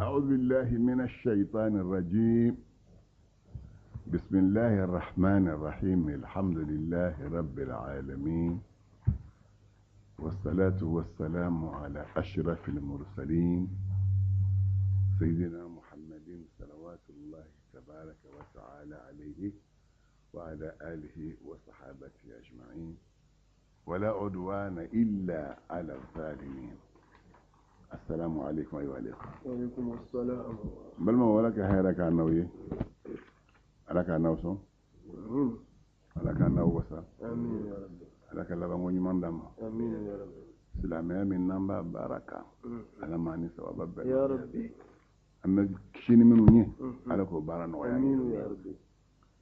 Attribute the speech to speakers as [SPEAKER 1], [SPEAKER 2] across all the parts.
[SPEAKER 1] أعوذ بالله من الشيطان الرجيم. بسم الله الرحمن الرحيم. الحمد لله رب العالمين، والصلاة والسلام على أشرف المرسلين سيدنا محمد صلوات الله تبارك وتعالى عليه وعلى آله وصحابته أجمعين، ولا عدوان إلا على الظالمين. السلام عليكم أيها الأخوة.
[SPEAKER 2] وعليكم السلام.
[SPEAKER 1] بل ما ولك هيرك النوية لك النوصو لك النوصا.
[SPEAKER 2] آمين يا رب.
[SPEAKER 1] لك لبنوني من دم.
[SPEAKER 2] آمين يا رب.
[SPEAKER 1] سلامي من نمبر بركة. أنا ما نسوا بابا.
[SPEAKER 2] يا ربي.
[SPEAKER 1] أما كشيني منو على كوبارا نويا.
[SPEAKER 2] آمين يا ربي.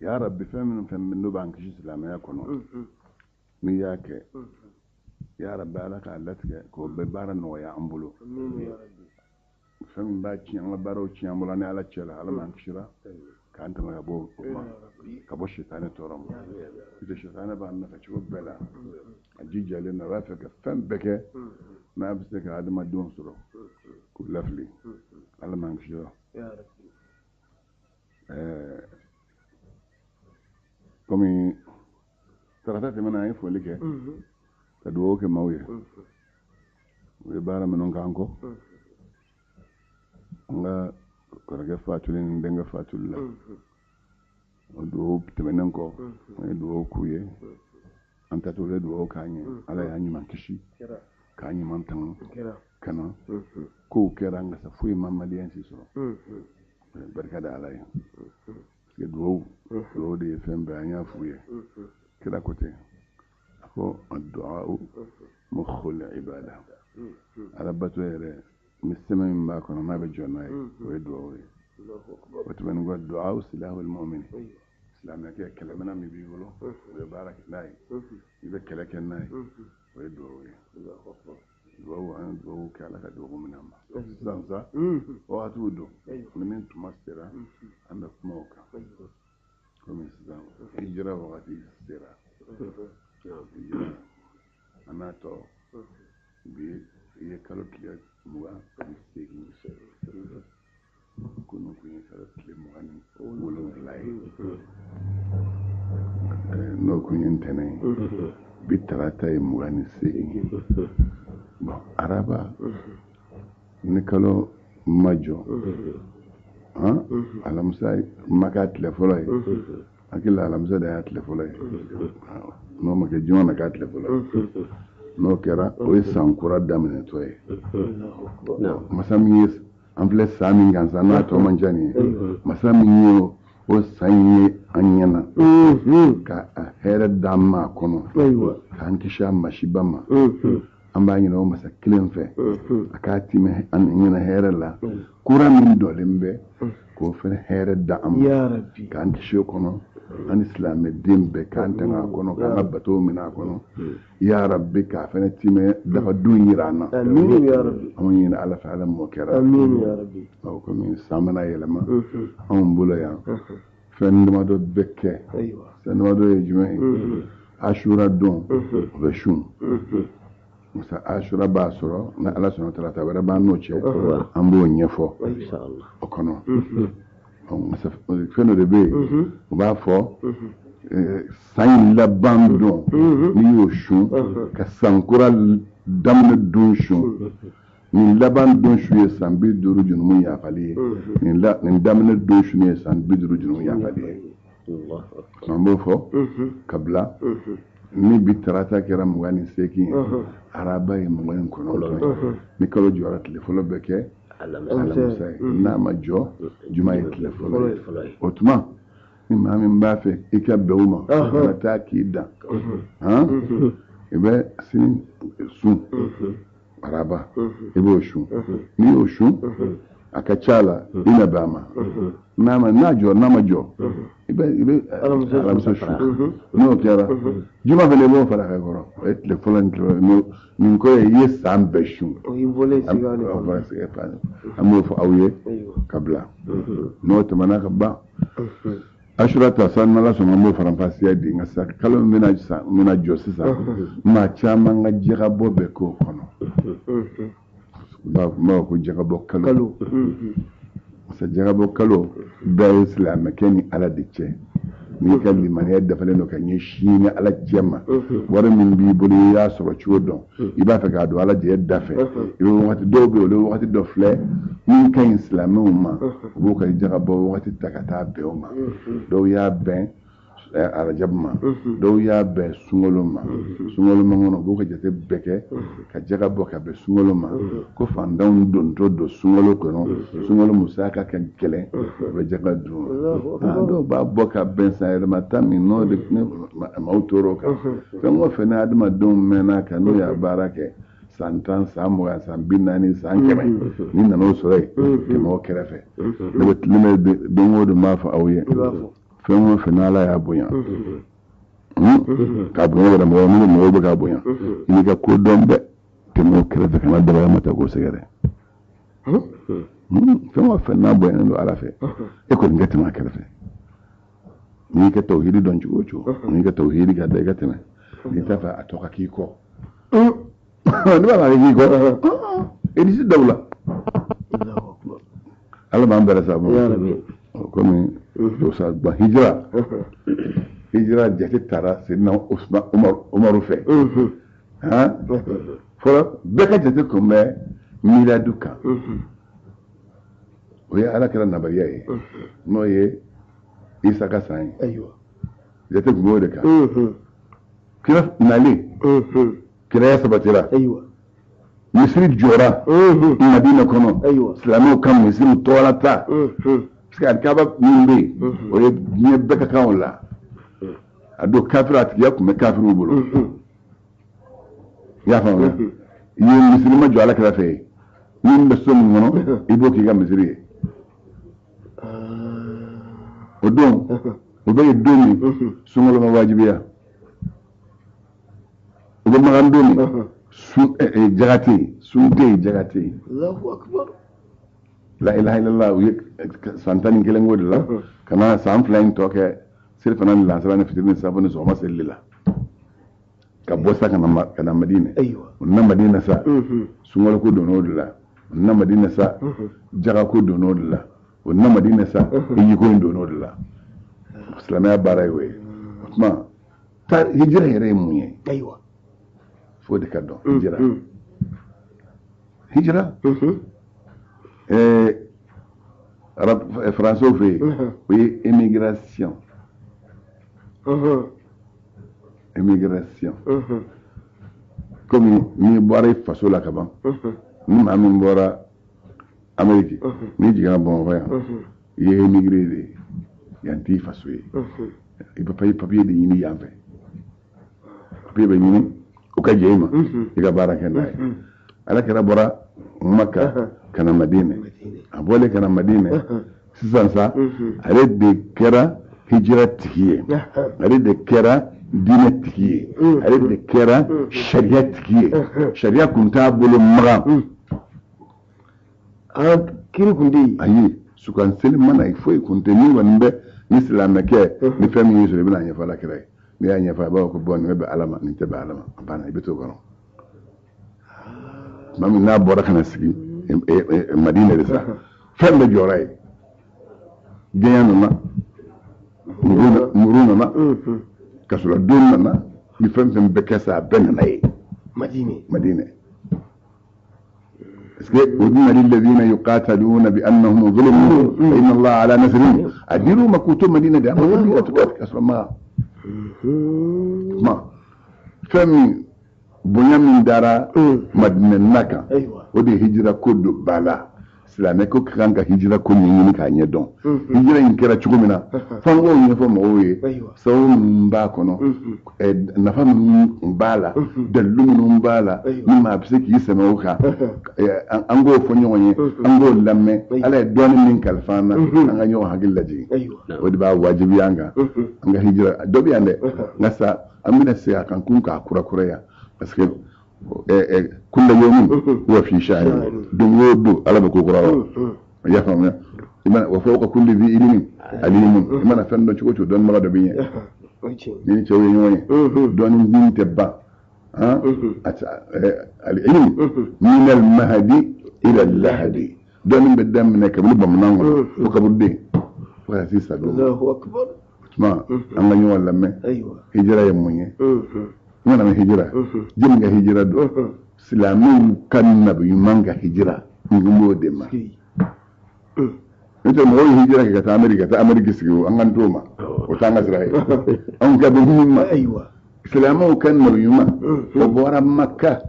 [SPEAKER 1] يا ربي فهم نبان كشي سلامي يكونوا. نياك. يا ربي على كالتك كوبارا نويا أمبلو.
[SPEAKER 2] آمين يا ربي.
[SPEAKER 1] فهم باكي أنا باروكي أمبلاني على تشلا على ما نكشرا. كأنت ما يبو كبوش الشيطان تورم. إذا الشيطان بأننا كشوف بلا. الجيجة لنا رافق فهم بك ما بستك هذا ما دون سرو. كل لفلي على ما نكشرا.
[SPEAKER 2] يا ربي.
[SPEAKER 1] كمي ترى من عارف ولا كه تدوو كماوية ويبارا منون كانكو anga korage fatulin denga fatulla do temenanko do kuye anta to do kanye ala yanyi mankishi kanye mantan kana ko keranga sa fuyi mamadiyan si so barka da alai ke do de fembe anya fuye kila kote ko addu'a mukhul ibada arabatu yare مسمى من باكنا ما بجونا ويدعوا وتبين قد دعاء سلاح المؤمن سلامنا كي كلامنا مي بيقولوا ويبارك ناي يبكي لك الناي ويدعوا دعوا عن دعوا كالك دعوا من أما سانسا واتودو من تمسيرا عندك موكا كم يسلم هجرة وقتي سيرا أنا تو بي يكالو كيا muga segi kono ko ni sara tle mugani wala lay no ko yentene bitarata e mugani segi bon araba ni kalo majo alamsa makat le folay akila alamsa da at le folay no make jona kat le folay no kera o sankura damene toy masami ample sami ganza na to manjani masami o sanye anyana ka here damma kono kan kisha mashibama amba nyina o masa kilemfe akati me an nyina here la kura min dolembe ko fe here da am
[SPEAKER 2] ya rabbi
[SPEAKER 1] kan kisho kono an islam dimbe kan tanga kono kan bato mina kono ya rabbi ka fene time dafa dunyirana
[SPEAKER 2] amin ya rabbi
[SPEAKER 1] amin ala fa'ala mukara
[SPEAKER 2] amin ya rabbi
[SPEAKER 1] aw ko min samana yelama on bula ya fenduma do bekke
[SPEAKER 2] aywa
[SPEAKER 1] sanwa do yejme ashura don bashum musa ashura basoro na ala subhanahu wa ta'ala wara ba noche ambo nyefo
[SPEAKER 2] inshallah
[SPEAKER 1] okono musa feno de be ba fo sain la bandon ni yoshun ka sankura damne dunshun ni laban dunshun ye sambi duru junu ya fali ni damne dunshun ye sambi duru junu ya fali Allah mambo fo kabla ni bitarata kera mugani seki araba ye mugani kono ni kalo jora telefolo beke alamusa na majo juma ye telefolo otuma ni mami mbafe ika beuma na takida ibe sin sun araba ibe oshun ni oshun akachala ina bama nama najo namajo ibe alamusa shun no kera juma vele bo fara ka goro et le folan no min ko ye sambe shun
[SPEAKER 2] o yibole sigani
[SPEAKER 1] amo fo awye kabla no to manaka ba ashura ta san mala so mo faram pasiya di ngasa kala mina josisa ma chama nga jira bobe ko kono ba ko jagabo kalo sa jagabo kalo da islam keni ala dicce ni kan limaniya da falen kan yi shi ne ala jema wara min bi buli ya so chodon iba fa ga do ala je dafe ibo wati do be o wati do fle ni kan islam ma bo ka jagabo wati takata be o ma do ya ben ala jabma do ya be sungolo ma ngono bo ka jate beke ka jagabo ka be sungolo ma ko fandan don to do sungolo ko no sungolo musaka kan kele be jagado do ba boka ben sa matami no de mautoro ka ngo fena adma don mena ka no ya barake santan samuga sambinani sankeme ni nano sore ke mo kerefe le be ngodo ma fa awye fengo fenala ya bonya ka bonya da mo ba ka bonya ni ka ko dombe ke mo kerefe kana da mata go segere fengo fenna bonya ndo ala fe e ko ngati ma kerefe ni ka tauhidi don chugo ni ka tauhidi ka da gata ni ta fa atoka kiko ni ba ki ko e di dawla Allah ba mbara sabu ya rabbi ko mi do sa ba hijra jati tara sidna Usman Umar fe ha fora beka jati ko me miladuka o ya ala kala nabariya e no ye Isa ka sai aywa jati ko de ka kira nali kira ya sabatira aywa misri jora madina kono aywa islamu kam misri tolata parce que alkaba mimbe o ye ni beka kawla ado kafirat ya kuma kafiru bolo ya fa wala yi misri ma jo ala kala fe ni be so mi ngono ibo ki ga misri o don o be domi sungolo ma wajibiya o be ma domi su jagati sunte jagati
[SPEAKER 2] Allahu akbar
[SPEAKER 1] la ilaha illallah santani kelengo de la kana sam flying toke silfanan la sabana fitirni sabana so masallila ka bosa kana madina
[SPEAKER 2] aywa
[SPEAKER 1] na madina sa sungolo ko dono de la na madina sa jaga ko dono de la na madina sa yi ko dono de la islamia baray we ma ta hijra yere munye
[SPEAKER 2] aywa
[SPEAKER 1] fo de kadon hijra français fait oui immigration comme ni boire faso la kaban ni ma min bora Amérique ni jiga bon voya il est immigré de yanti faso il peut pas papier de ni yambe papier be ni o ka jema diga baraka ndai ala kera bora Makka kana Madina abole kana Madina sisan sa ale de kera hijra tikiye ale de kera dina tikiye ale de kera sharia tikiye sharia kunta bolo maga
[SPEAKER 2] kiri kundi
[SPEAKER 1] ayi sukan selim mana foi kunte ni wanbe ni islam ke ni fami yusu bina nya fala kira ni anya fa ba ko bon be alama ni te ba alama bana ibeto kono mami na bora kana sigi Madina de sa femme joray gayano na muruna na kasula donna na ni femme bekesa ben nay Madina est-ce que udna lil ladina yuqataluna bi annahum zulimu fa inna Allah ala nasrihim adiru makutu Madina de Madina to kasra ma femme bonyamin dara Madina naka o de hijira ko do bala silame ko kanga hijira ko ni ka nye don hijira in kera chugumina fango ni fo mo we so mba kono na fam mbala de lumu mbala ni ma bise ki sema uka ango fo nyonye ango lamme ala doni min kalfana anga nyo hagilla ji o de ba wajibi anga hijira do bi ande ngasa amina se akan kun ka kura ya parce que كل يوم هو في شأن دو على بكورة يفهم وفوق كل ذي علم عليم ما نفهم ده شو دون مرة دبيه نيجي شو ينوي دون مين تبا ها العلم من المهدي ila lahadi dɔɔnin bɛ daminɛ kabini bamanan kɔnɔ fo kaburuden fo ka se sa dɔ
[SPEAKER 2] Allahu akbar.
[SPEAKER 1] tuma an ka ɲɔgɔn lamɛn hijira ye mun ye n kana hijira jɛmi ka hijira don silamɛw ka nabi ɲuman ka hijira n b'o de ma n'o tɛ mɔgɔw ye hijira kɛ ka taa Amérique sigi o an ka t'o ma o t'an ka sira ye anw ka bɛ mun ma silamɛw ka nabi ɲuman o bɔra Makka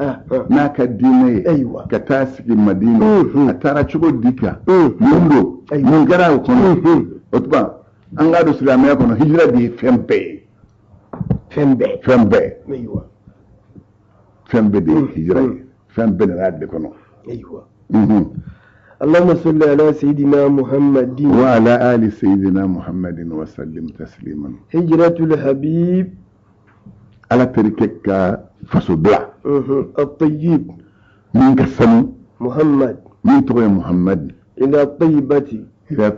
[SPEAKER 1] n'a ka diinɛ ye ka taa sigi Madina a taara cogo di kan mun don mun kɛra o kɔnɔ o tuma an k'a don silamɛya kɔnɔ hijira de ye fɛn bɛɛ ye fɛn bɛɛ de ye hijira ye fɛn bɛɛ nana de kɔnɔ
[SPEAKER 2] اللهم صل على سيدنا محمد
[SPEAKER 1] وعلى آل سيدنا محمد وسلم تسليما
[SPEAKER 2] هجرة الحبيب
[SPEAKER 1] على تركك فصبع
[SPEAKER 2] الطيب
[SPEAKER 1] من كسم
[SPEAKER 2] محمد
[SPEAKER 1] من تغي محمد
[SPEAKER 2] إلى طيبة إلى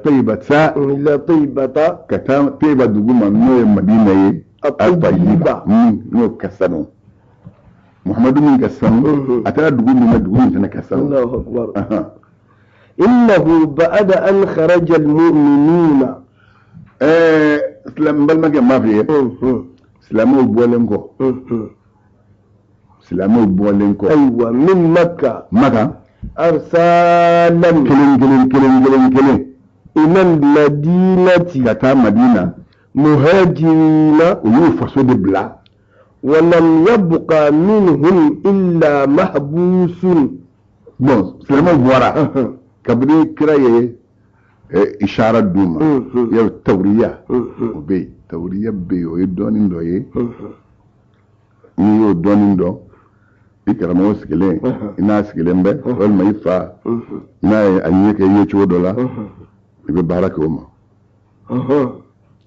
[SPEAKER 2] طيبة
[SPEAKER 1] كتام طيبة دقوما نوع مدينة
[SPEAKER 2] الطيبة
[SPEAKER 1] نوع كسم محمد من كسم أترى دقوما كسم
[SPEAKER 2] الله أكبر إنه بعد أن خرج المؤمنون
[SPEAKER 1] سلام بالمك ما فيه سلامو بولنكو
[SPEAKER 2] أيوة من مكة أرسالا
[SPEAKER 1] كلين
[SPEAKER 2] إلى المدينة
[SPEAKER 1] كتا مدينة
[SPEAKER 2] مهاجرين
[SPEAKER 1] ويوفصوا ببلا
[SPEAKER 2] ولم يبقى منهم إلا محبوس
[SPEAKER 1] سلامو بورا kabiri kira ye ishara duma ya tawriya obe tawriya be o ye dɔɔnin dɔ ye ni y'o dɔɔnin dɔn i karamɔgɔ sigilen i n'a sigilen bɛ walima i fa n'a ye a ɲɛ kɛ ye cogo dɔ la i bɛ baara kɛ o ma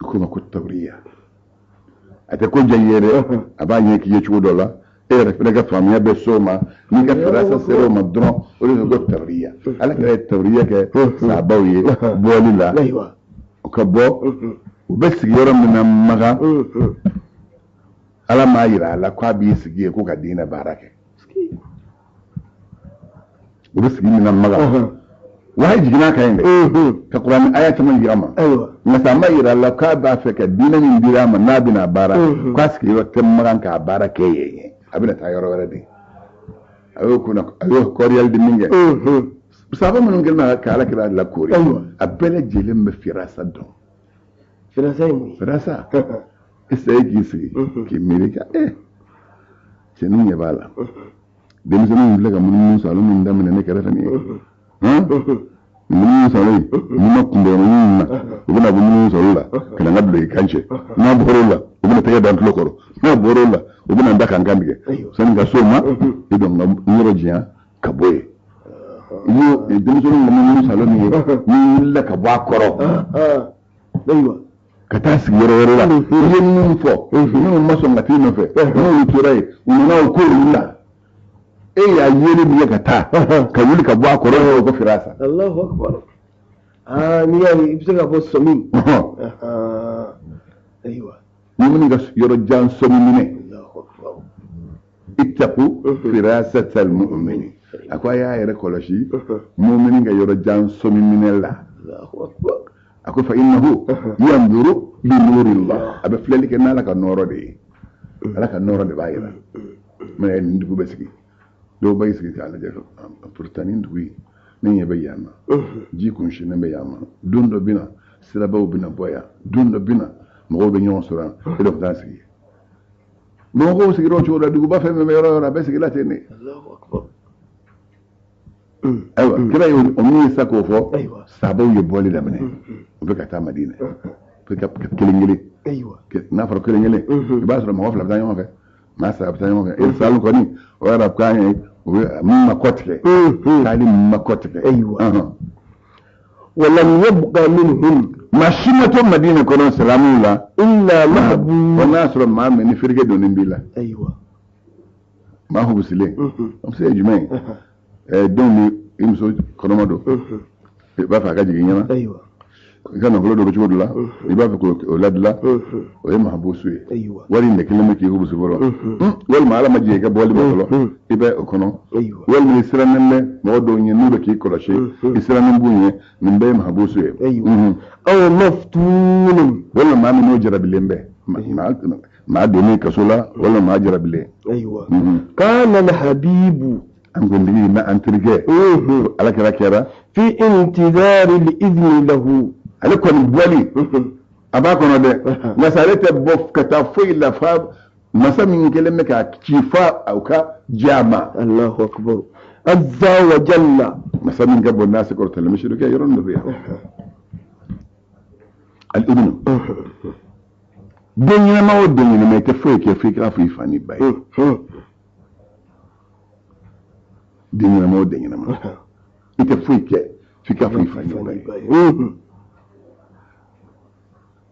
[SPEAKER 1] ko ma ko tawriya a tɛ ko diya ye dɛ a b'a ɲɛ k'i ye cogo dɔ la e yɛrɛ fana ka faamuya bɛ s'o ma n'i ka firasa sera o ma dɔrɔn o de ko tawriya ala ka ye tawriya kɛ sahabaw ye bɔli la o ka bɔ u bɛ sigi yɔrɔ min na Maka ala m'a yira a la k'a b'i sigi yen ko ka diinɛ baara kɛ u bɛ sigi min na Maka wahayi jiginna kan yen dɛ ka Kurani aya caman jira a ma nka sa m'a yira a la k'a b'a fɛ ka diinɛ min dira a ma n'a bɛna baara k'a sigiyɔrɔ tɛ Maka k'a baara kɛ yen a bɛna taa yɔrɔ wɛrɛ de a y'o kɔriyali di min kɛ sahaba minnu kɛlen ka ala kira lakori a bɛɛ lajɛlen bɛ firasa dɔn firasa e saye k'i sigi k'i miiri ka cɛnin ɲɛ b'a la denmisɛnninw filɛ ka munumunu salo min daminɛ ne kɛrɛfɛ nin ye munumunu salo in n'i ma kunbɛnnin na u bɛna bɔ munumunu salo la ka na n ka bila i kan cɛ n'a bɔr'o la u bɛna tɛgɛ da n tulo kɔrɔ n'a bɔr'o la u bɛna n da ka n kan tigɛ sani ka s'o ma i dɔn ka yɔrɔ janya ka bɔ yen i y'o denmisɛnninw ka munumunu salo min ye n'i wulila ka bɔ a kɔrɔ ka taa sigi yɔrɔ wɛrɛ la i ye min fɔ minnu ma sɔn ka t'i nɔfɛ n'olu tora yen u nana o ko olu la e y'a yeli min ye ka taa ka wuli ka bɔ a kɔrɔ o ko firasa
[SPEAKER 2] Allahu akbar n'i y'a ye i bɛ se ka fɔ sɔmi ayiwa
[SPEAKER 1] ni minnu ka yɔrɔ jan sɔmi minɛ ittaqu firasatal mu'minin a ko a y'a yɛrɛ kɔlɔsi mu'minin ka yɔrɔ jan sɔmi minɛ la a ko fa innahu yanzuru bi nurillah a bɛ filɛli kɛ n'ala ka nɔɔrɔ de ye ala ka nɔɔrɔ de b'a yira mɛ nin dugu bɛ sigi dɔw b'a sigi k'a lajɛ pourtant nin dugu in ne ɲɛ bɛ yan na ji kunsinnen bɛ yan ma don dɔ bɛ na sirabaw bɛ na bɔ yan don dɔ bɛ na mɔgɔw bɛ ɲɔgɔn sɔrɔ yan e dɔ bɛ taa sigi mɔgɔw sigir'o cogo la duguba fɛn fɛn bɛ yɔrɔ o yɔrɔ a bɛ sigi la ten de ayiwa kira ye o min ye sa k'o fɔ sahabaw ye bɔli daminɛ u bɛ ka taa Madina u bɛ ka kelen kelen n'a fɔra kelen kelen i b'a sɔrɔ mɔgɔ fila bɛ taa ɲɔgɔn fɛ maa saba bɛ taa ɲɔgɔn fɛ e salu kɔni o yɛrɛ k'an ye u bɛ min ma kɔ tigɛ k'ale min ma kɔ tigɛ
[SPEAKER 2] ولم يبقى منهم
[SPEAKER 1] maa si ma to Madina kɔnɔ silamɛw la
[SPEAKER 2] إلا محبوس
[SPEAKER 1] fo n'a sɔrɔ maa min ni firike donnen b'i la maa hubisilen o bɛ se ye jumɛn ye denw ni i muso kɔnɔma don i b'a fɛ a ka jigin ɲɛna kana ko do ko dula iba ko o ladla o e mahbusu e wali ne kelme ki ko busuboro wal ma ala ma je ga boli bolo ibe ko no wal mi siranne mo do nyi nuba ki ko rashe siranne bunye min be mahbusu e
[SPEAKER 2] aw maftun
[SPEAKER 1] wala ma min no jarabilembe ma do ni kasola wala ma jarabile
[SPEAKER 2] kana al habibu
[SPEAKER 1] an gondigi na antirge ala kira
[SPEAKER 2] fi intidari al idni lahu
[SPEAKER 1] ale kɔni bɔli a b'a kɔnɔ dɛ nka ale tɛ bɔ ka taa foyi la fa masa min kɛlen bɛ ka ci fa aw ka diya ma.
[SPEAKER 2] Allahu akbar azza wa jalla
[SPEAKER 1] masa min ka bɔ n'a se kɔrɔ tɛlɛ misiru kɛ yɔrɔ dɔ bɛ yan ali ibnu den ɲɛnama o den ɲɛnama i tɛ foyi kɛ f'i k'a fɔ i fa ni ba ye den ɲɛnama o den ɲɛnama i tɛ foyi kɛ f'i k'a fɔ i fa ni ba ye.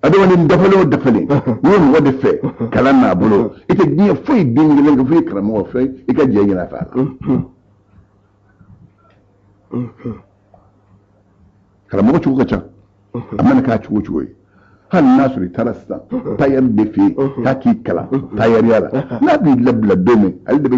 [SPEAKER 1] adamaden dafalen o dafalen n'i ye mɔgɔ de fɛ kalan n'a bolo i tɛ diɲɛ foyi den kelen kɛ foyi karamɔgɔ fɛ i ka jɛ ɲinɛ a fɛ a la karamɔgɔ cogo ka ca a mana k'a cogo cogo ye hali n'a sɔrɔ i taara sisan tayɛri de fɛ yen k'a k'i kalan tayɛriya la n'a b'i labila don min ale de bɛ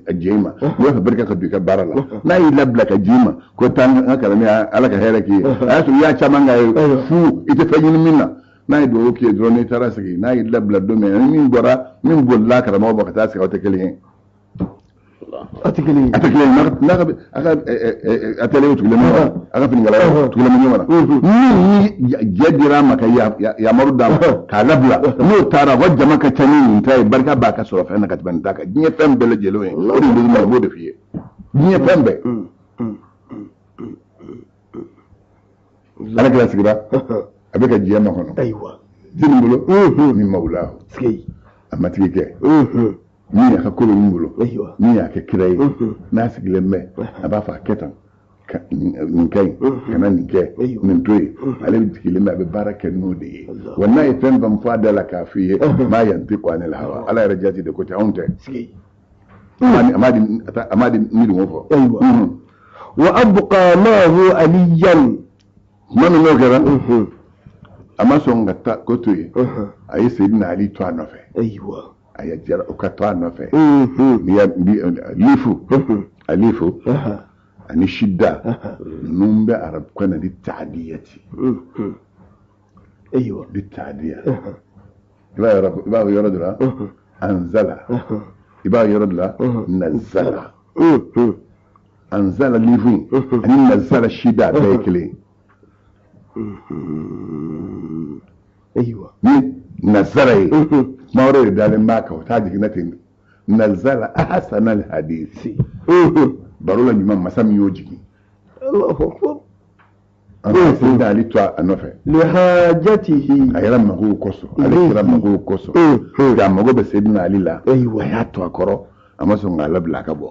[SPEAKER 1] a jɛ i ma n'i b'a fɛ barika ka don i ka baara la n'a y'i labila ka ji i ma ko taa n ka kalanni ala ka hɛrɛ k'i ye a y'a sɔrɔ i y'a caman k'a ye fu i tɛ fɛn ɲini min na n'a ye dugawu k'i ye dɔrɔn n'i taara sigi n'a y'i labila don min ni min bɔra min bolila karamɔgɔ ma ka taa sigi aw tɛ kelen ye a tɛ kelen ye n'a ka a tɛlen o tugulen a ka finikala tugulen ɲɔgɔn na min jɛ dira a ma ka yamaru d'a ma k'a labila n'o taara ko jama ka ca ni nin ta ye barika b'a ka sɔrɔ fɛn na ka tɛmɛ nin ta kan diɲɛ fɛn bɛɛ lajɛlen ye o de bɛ ɲuman b'o de f'i ye diɲɛ fɛn bɛɛ ala kɛra sigira a bɛ ka diɲɛ ma kɔnɔ jiri bolo min mawula a matigi kɛ min y'a ka kolo min bolo min y'a kɛ kira ye n'a sigilen bɛ a b'a fɔ a kɛ tan nin ka ɲi kana nin kɛ nin to yen ale bɛ sigilen bɛ a bɛ baara kɛ n'o de ye wa n'a ye fɛn fɛn fɔ a da la k'a f'i ye maa yan tɛ kɔ ne la hawa ala yɛrɛ jati de ko tɛ anw tɛ a m'a di ni dun fɔ
[SPEAKER 2] wa abqa ma'ahu aliyan
[SPEAKER 1] kuma min n'o kɛra a ma sɔn ka taa ko to yen a ye Seydina Ali to a nɔfɛ a ye jara o ka to a nɔfɛ alifu ani shidda ninnu bɛ arabukan na di taadiyati di taadiya i b'a yɔrɔ dɔ la anzala i b'a yɔrɔ dɔ la nazala anzala lifu ani nazala shidda bɛɛ ye kelen ni nazara ye kuma wɛrɛ de dalen b'a kan o t'a jiginna ten nazara ahasana alhadisi baro la ɲuman masa min y'o jigin an ka Seydina Ali to a nɔfɛ
[SPEAKER 2] lihajatihi a
[SPEAKER 1] yɛrɛ magow kosɔn ale kɛra magow kosɔn nka a mago bɛ Seydina Ali la a y'a to a kɔrɔ a ma sɔn k'a labila a ka bɔ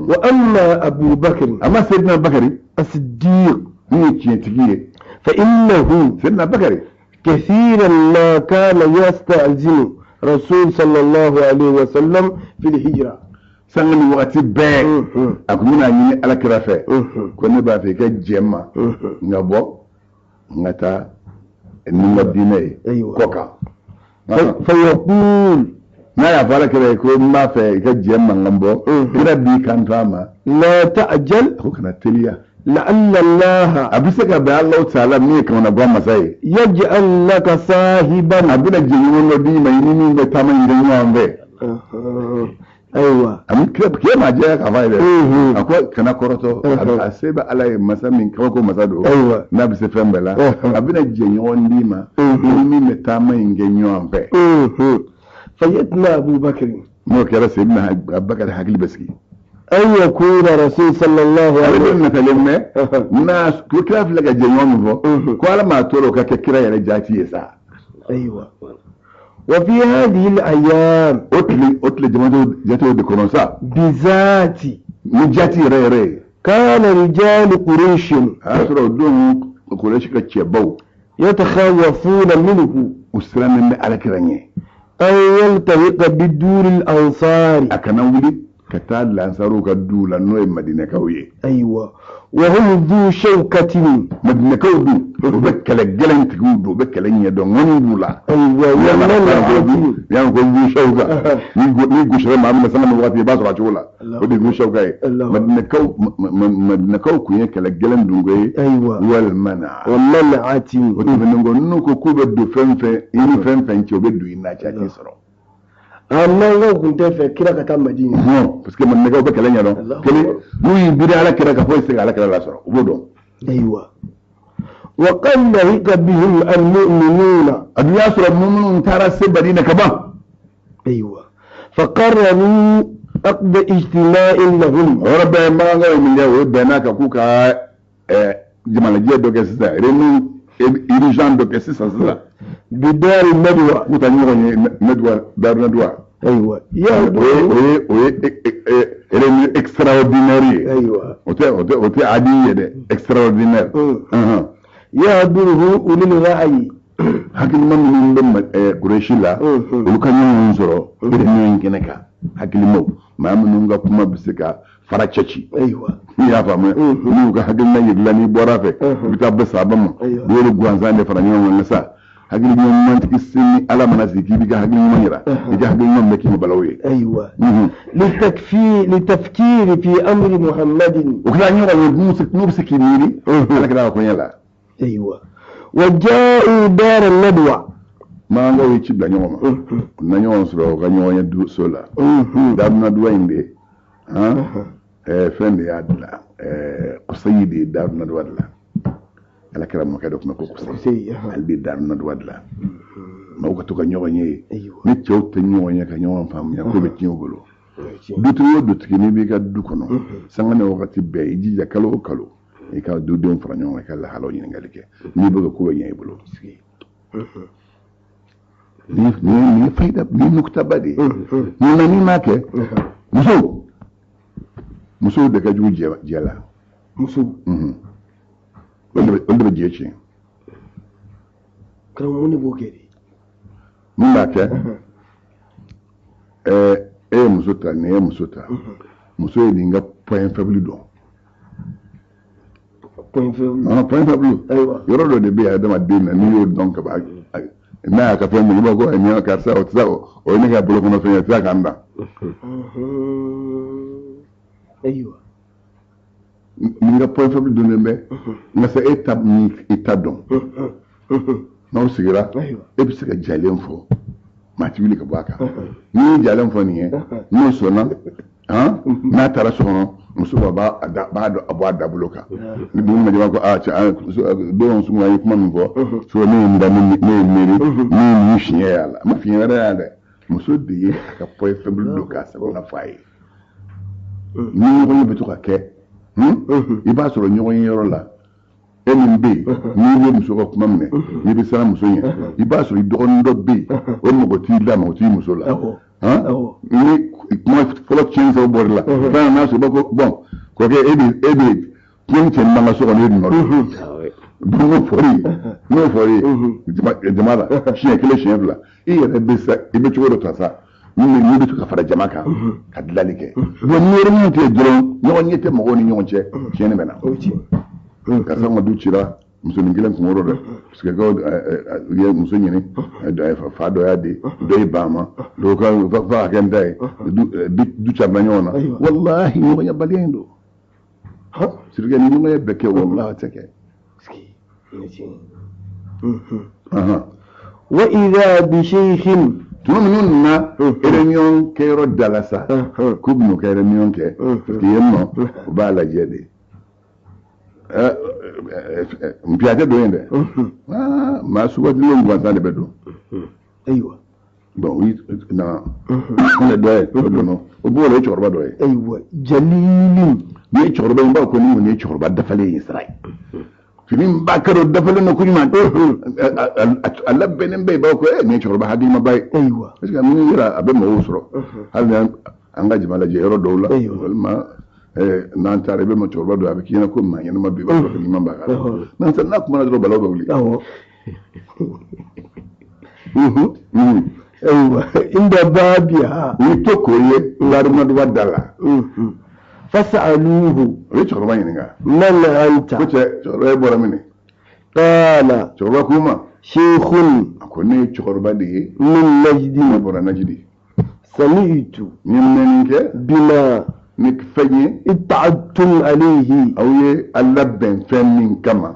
[SPEAKER 2] wa amma Abubakar
[SPEAKER 1] a ma Seydina Bakari
[SPEAKER 2] as-Siddiq
[SPEAKER 1] min ye tiɲɛtigi ye
[SPEAKER 2] فإنه
[SPEAKER 1] Seydina Bakari
[SPEAKER 2] كثيرا ما كان يستأذن رسول صلى الله عليه وسلم في الهجرة
[SPEAKER 1] sangani wakati bɛɛ a kun bɛna ɲini alakira fɛ ko ne b'a fɛ i ka jɛ n ma n ka bɔ n ka taa ni n ka diinɛ ye kɔ kan
[SPEAKER 2] فيقول
[SPEAKER 1] n'a y'a fɔ alakira ye ko n b'a fɛ i ka jɛ n ma n ka bɔ kira b'i kanto a ma
[SPEAKER 2] لا تعجل
[SPEAKER 1] ko kana teliya
[SPEAKER 2] لعل الله
[SPEAKER 1] a bɛ se ka bɛn Alahu Taala min ye kamana gan masa ye
[SPEAKER 2] يجعل لك صاحبا
[SPEAKER 1] a bɛna jɛɲɔgɔn dɔ d'i ma i ni min bɛ taama ɲini ɲɔgɔn fɛ
[SPEAKER 2] أيوة
[SPEAKER 1] kiyama ma jɛya k'a fɔ a ye dɛ a ko kana kɔrɔtɔ a se bɛ Ala ye masa min kabako masa don n'a bɛ se fɛn bɛɛ la a bɛna jɛɲɔgɔn d'i ma i ni min bɛ taama in kɛ ɲɔgɔn fɛ
[SPEAKER 2] فيتنا أبو بكر
[SPEAKER 1] n'o kɛra Seydina Bakari hakili bɛ sigi
[SPEAKER 2] أن يكون رسول صلى الله عليه
[SPEAKER 1] ale bɛ natalen mɛ n'a ko kira filɛ ka jɛɲɔgɔn min fɔ ko Ala m'a to o ka kɛ kira yɛrɛ jaati ye sa
[SPEAKER 2] أيوة وفي هذه الأيام
[SPEAKER 1] o tile jatew de kɔnɔ sa
[SPEAKER 2] بذات
[SPEAKER 1] ni jaati yɛrɛ yɛrɛ ye
[SPEAKER 2] كان رجال قريش
[SPEAKER 1] a y'a sɔrɔ o don Kurɛshi ka cɛbaw
[SPEAKER 2] يتخوفون منه
[SPEAKER 1] u sirannen bɛ Alakira ɲɛ
[SPEAKER 2] أن يلتحق بدور الأنصار
[SPEAKER 1] a kana wuli كتال لانسارو كدولا نوي مدينة كوي
[SPEAKER 2] أيوة وهم ذو شوكة
[SPEAKER 1] مدينة كودو وبكلا جلن تقودو بكلا يدون ونبولا
[SPEAKER 2] أيوة
[SPEAKER 1] يعني كل ذو شوكة نيجو شرم عمنا سنة مواتي باسرع شولا ودي ذو شوكة مدينة كو كوين كلا جلن دونغي
[SPEAKER 2] أيوة والمنعة
[SPEAKER 1] وتبنغو نوكو كوبدو فنفن إني فنفن تيوبدو إنا تشاكي سرو
[SPEAKER 2] amma kun ta fe kira ka ta madina
[SPEAKER 1] non parce que man ne ko kala nyaro kele muy biri ala kira ka fo se ala kala la soro bodo
[SPEAKER 2] aywa wa qalla hika bihim almu'minuna
[SPEAKER 1] abiya sura mu'minun tara se badina ka ba
[SPEAKER 2] aywa faqarraru aqd ijtima'in lahum
[SPEAKER 1] rabba ma nga min ya we benaka kuka jimala je do ke sisa renu irijan do ke sisa sisa
[SPEAKER 2] بدار الندوة
[SPEAKER 1] متنيرني ندوة دار ندوة
[SPEAKER 2] أيوة يا
[SPEAKER 1] إلى extraordinary
[SPEAKER 2] أيوة
[SPEAKER 1] وتي عادية ده extraordinary
[SPEAKER 2] يا دوره أولي الرأي
[SPEAKER 1] hakili man min be kureshi la olu ka ɲɔgɔn sɔrɔ ere ɲɔgɔn kɛnɛ kan hakili maw maa minnu ka kuma bɛ se ka fara cɛci n'i y'a faamu n'u ka hakilina yirila n'i bɔra fɛ i bɛ taa bɛ saba ma n'i y'olu gansan de fara ɲɔgɔn kan sa hakili ɲuman tigi sini ala mana sigi k'i b'i ka hakili ɲuman yira i ka hakili ɲuman bɛ k'i ma balaw ye
[SPEAKER 2] للتفكير في أمر محمد
[SPEAKER 1] o kɛra ɲɔgɔn ye n'u bɛ se k'i miiri ala kɛra ka kɔɲɛ la
[SPEAKER 2] أيوة وجاءوا دار الندوة
[SPEAKER 1] ما نقول يجيب لنا يوم ما نيوم سلوا كنيوم يدو سولا دار ندوة عندي فين يادلا قصيدي دار ندوة لا على كلام ما كده كنا قصيدي هل دار ندوة لا ما هو كتوك نيوم يي نتشو تنيوم يي كنيوم فهم يا كوب تنيوم بلو دوتو دوتكني بيكا دوكنو سانغنا وقتي بي جيجا كالو كالو e ka do don fara ɲɔgɔn kan la halo ɲini ngali kɛ ni bɛ ko ɲɛ i bolo ni fayda ni nukta badi ni na ni ma kɛ muso de ka jugu jɛ la
[SPEAKER 2] muso
[SPEAKER 1] o de bɛ jɛ tiɲɛ
[SPEAKER 2] karamɔgɔ mun de b'o kɛ de
[SPEAKER 1] mun b'a kɛ e ye muso ta ni ye muso ta muso ye nin ka point faible dɔn point faible yɔrɔ dɔ de bɛ yen adamaden na n'i y'o dɔn ka ban n'a y'a ka fɛn mun i b'a fɔ nin yɔrɔ karisa o tɛ se o ye ne ka bolokɔnɔ fɛn ye tɛ se k'an dan nin ka point faible donnen bɛ nka sa e ta dɔn n'aw sigira e bɛ se ka jalen fɔ maa ti wuli ka bɔ a kan n'i ye jalen fɔ nin ye n'o sɔnna n'a taara so kɔnɔ muso b'a bɔ a da bolo kan ni dugu ma jama ko dɔw sunwa ye kuma min fɔ so ne ye da ne ye miiri ne ye nin fiɲɛ y'a la ma fiɲɛ wɛrɛ y'a dɛ muso de ye a ka point faible don k'a sababu fɔ a ye ni ɲɔgɔn ye bɛ to ka kɛ i b'a sɔrɔ ɲɔgɔn ye yɔrɔ la e min bɛ yen n'i ye muso ka kuma minɛ n'i bɛ siran muso ɲɛ i b'a sɔrɔ i dɔgɔnin dɔ bɛ yen o mɔgɔ t'i la mɔgɔ t'i muso la ni kuma fɔlɔ tiɲɛ sɔrɔ bɔrɛ la fɛn n'a sɔrɔ ko bɔn kɔkɛ e bɛ tiɲɛ cɛ ni ka so kɔnɔ e nɔ don n'o fɔri jama la siɲɛ kelen siɲɛ fila i yɛrɛ bɛ sa i bɛ cogo dɔ ta sa n'i bɛ to ka fara jama kan ka dilanni kɛ bon ni yɔrɔ min tɛ dɔrɔn ɲɔgɔn ɲɛ tɛ mɔgɔw ni ɲɔgɔn cɛ tiɲɛni bɛ na karisa ma du cira musonin kelen kunkɔrɔ dɛ parce que u ye muso ɲini fa dɔ y'a di dɔ y'i ban ma dɔw ka fa kɛ n ta ye du carila ɲɔgɔn na walahi ɲɔgɔnyabaliya in don sirikɛ ni ɲɔgɔnya bɛɛ kɛ walahi a tɛ kɛ
[SPEAKER 2] wa idha bi shaykhin
[SPEAKER 1] tuma minnu nana réunion kɛyɔrɔ da la sa k'u bɛn'o kɛ réunion kɛ parce que yen nɔ u b'a lajɛ de mpiyatɛ dɔ yen dɛ maa sugatilen gansan de bɛ don bon na ne dɔ ye o don o b'o la ye cɛkɔrɔba dɔ ye
[SPEAKER 2] jalilin
[SPEAKER 1] ni ye cɛkɔrɔba in b'a ko ni ye cɛkɔrɔba dafalen ye sira ye fini ba kɛra o dafalen don koɲuman a labɛnnen bɛ yen b'a ko nin ye cɛkɔrɔba hakilima ba ye parce que min yɛrɛ a bɛ mɔgɔw sɔrɔ hali ni an ka jama lajɛ yɔrɔ dɔw la walima n'an taara i bɛ ma cɛkɔrɔba dɔ a bɛ k'i ɲɛna ko maa ɲɛnama b'i b'a sɔrɔ ɲuman b'a kan n'a kumana dɔrɔn balaw bɛ wuli
[SPEAKER 2] أيوة عند بابها
[SPEAKER 1] يتوكوي غارما دوادالا
[SPEAKER 2] فسألوه
[SPEAKER 1] ريتشو باينغا
[SPEAKER 2] من أنت
[SPEAKER 1] كوتشي شوربا بورامني
[SPEAKER 2] قال
[SPEAKER 1] شوربا كوما
[SPEAKER 2] شيخ
[SPEAKER 1] أكوني شوربا دي
[SPEAKER 2] من نجد
[SPEAKER 1] بورا نجدي
[SPEAKER 2] سمعت
[SPEAKER 1] نيمنك
[SPEAKER 2] بما
[SPEAKER 1] نكفني
[SPEAKER 2] اتعدتم عليه
[SPEAKER 1] أو اللبن فمن كما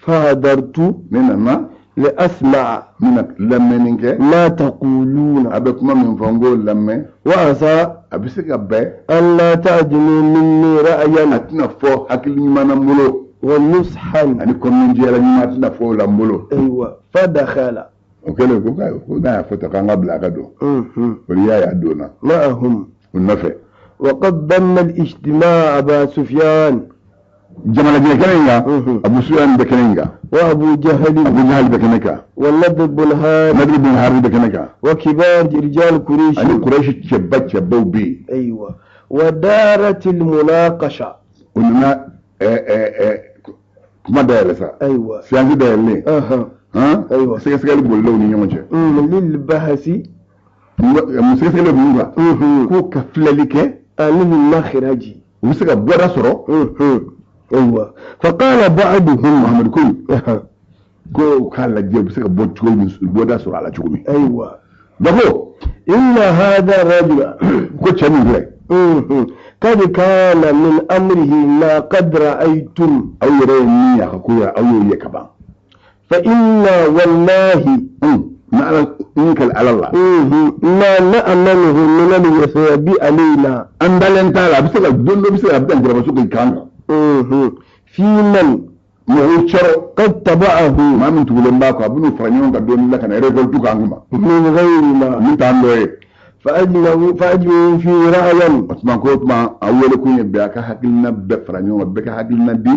[SPEAKER 2] فهدرت
[SPEAKER 1] نينا
[SPEAKER 2] لأسمع
[SPEAKER 1] منك لمنك
[SPEAKER 2] ما تقولون
[SPEAKER 1] أبكما من فانغو لمن
[SPEAKER 2] وعسى
[SPEAKER 1] أبسك أبي
[SPEAKER 2] ألا تعدلوا مني رأيا
[SPEAKER 1] أتنا فو حكي لي مولو
[SPEAKER 2] ونصحا
[SPEAKER 1] أنا كون نجيلا ما أتنا فو لمولو
[SPEAKER 2] أيوة فدخل
[SPEAKER 1] وكله كوكا فتكان قبل أكدو وليا يدونا
[SPEAKER 2] معهم
[SPEAKER 1] والنفع
[SPEAKER 2] وقد ضم الاجتماع أبا سفيان
[SPEAKER 1] جمال بكنينغا أبو سفيان بكنينغا
[SPEAKER 2] وأبو جهل
[SPEAKER 1] بكنيكا
[SPEAKER 2] والنضر بن هارث
[SPEAKER 1] نضر بن هارث بكنيكا
[SPEAKER 2] وكبار رجال قريش
[SPEAKER 1] أنا قريش تشبو بي
[SPEAKER 2] أيوة ودارت المناقشة
[SPEAKER 1] وننا كما دايلسا
[SPEAKER 2] أيوة
[SPEAKER 1] سياسي دايلني ها
[SPEAKER 2] أيوة
[SPEAKER 1] سياسي بولو ني يونجه
[SPEAKER 2] للبحث
[SPEAKER 1] سياسي بولو كو كفللك
[SPEAKER 2] عن المخرج
[SPEAKER 1] وسياسي بودا سرو
[SPEAKER 2] أيوة فقال بعضهم
[SPEAKER 1] محمد كل كو كان جيب سياسي بودا سرو على جومي
[SPEAKER 2] أيوة
[SPEAKER 1] دفو
[SPEAKER 2] إن هذا الرجل
[SPEAKER 1] كو تشامي
[SPEAKER 2] قد كان من أمره ما قد رأيتم
[SPEAKER 1] أو يريني يا كويا أو يكبا
[SPEAKER 2] فإنا والله
[SPEAKER 1] ما إنك على الله
[SPEAKER 2] ما نأمنه من اليساب علينا
[SPEAKER 1] أندلن تعالى بس الدنيا بس أبدا جرب سوق الكانغ
[SPEAKER 2] في من
[SPEAKER 1] يشرو
[SPEAKER 2] قد تبعه
[SPEAKER 1] ما من تقولون باكو أبنو فرنيون كدون لك أنا رجل تكانغ
[SPEAKER 2] من غير ما
[SPEAKER 1] من تعملوا
[SPEAKER 2] فأجمعوا في رأيا
[SPEAKER 1] أسمع كوت ما أول كون يبيعك حقلنا بفرنيون بك حقلنا دي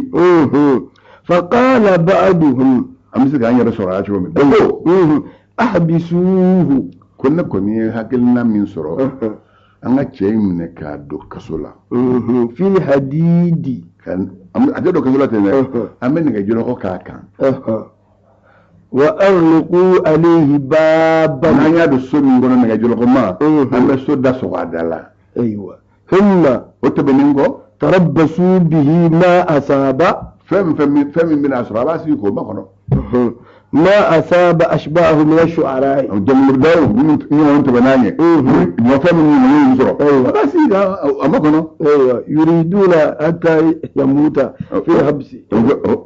[SPEAKER 2] فقال بعضهم
[SPEAKER 1] أمسك عن رسول الله شو من
[SPEAKER 2] أحبسوه
[SPEAKER 1] كنا كوني حقلنا من سرو أنا شيء من كادو كسولا
[SPEAKER 2] في الحديد
[SPEAKER 1] كان أجدو كسولا تنا أمين كجلو كاكا
[SPEAKER 2] وأغلقوا عليه بابا
[SPEAKER 1] ما يادو سوني غنا نجلو كما أما سودا سوادلا
[SPEAKER 2] أيوة ثم
[SPEAKER 1] وتبنينغو
[SPEAKER 2] تربصوا به ما أصاب
[SPEAKER 1] فم من أسرار سيكو ما كانوا
[SPEAKER 2] ما أصاب أشباهه من الشعراء
[SPEAKER 1] جمهور داو من أنت بنانية ما فهم من يزرع بس إذا أما كانوا
[SPEAKER 2] أيوة يريدون حتى يموت في الحبس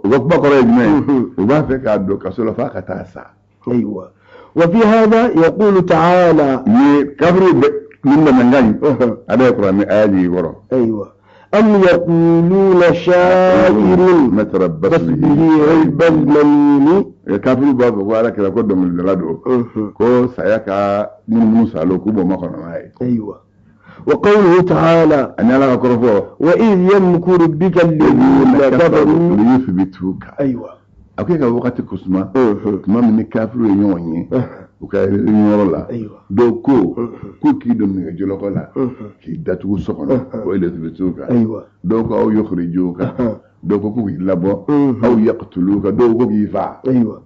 [SPEAKER 1] وقبا قريب ما وما فيك عبدو كسول فاك تاسع
[SPEAKER 2] أيوة وفي هذا يقول تعالى
[SPEAKER 1] كفر من غني هذا القرآن آدي ورا
[SPEAKER 2] أيوة أم يقولون شاعر
[SPEAKER 1] متربص
[SPEAKER 2] به ريب المنين
[SPEAKER 1] كافر بابا ولا كذا كده من البلاد كو سياكا من موسى لو كوبو ما كنا معي
[SPEAKER 2] أيوة وقوله تعالى
[SPEAKER 1] أنا لا أكرهه
[SPEAKER 2] وإذ يمكر بك الذين كفروا
[SPEAKER 1] ليثبتوك
[SPEAKER 2] أيوة
[SPEAKER 1] أوكي وقت كسمة كما من كافر يوني وكاي يورلا
[SPEAKER 2] أيوة
[SPEAKER 1] دوكو كوكي دون جلوكولا كي داتو سكون ويثبتوك
[SPEAKER 2] أيوة
[SPEAKER 1] دوكو أو يخرجوك دوكو كوكي لابو أو يقتلوك دوكو يفع
[SPEAKER 2] أيوة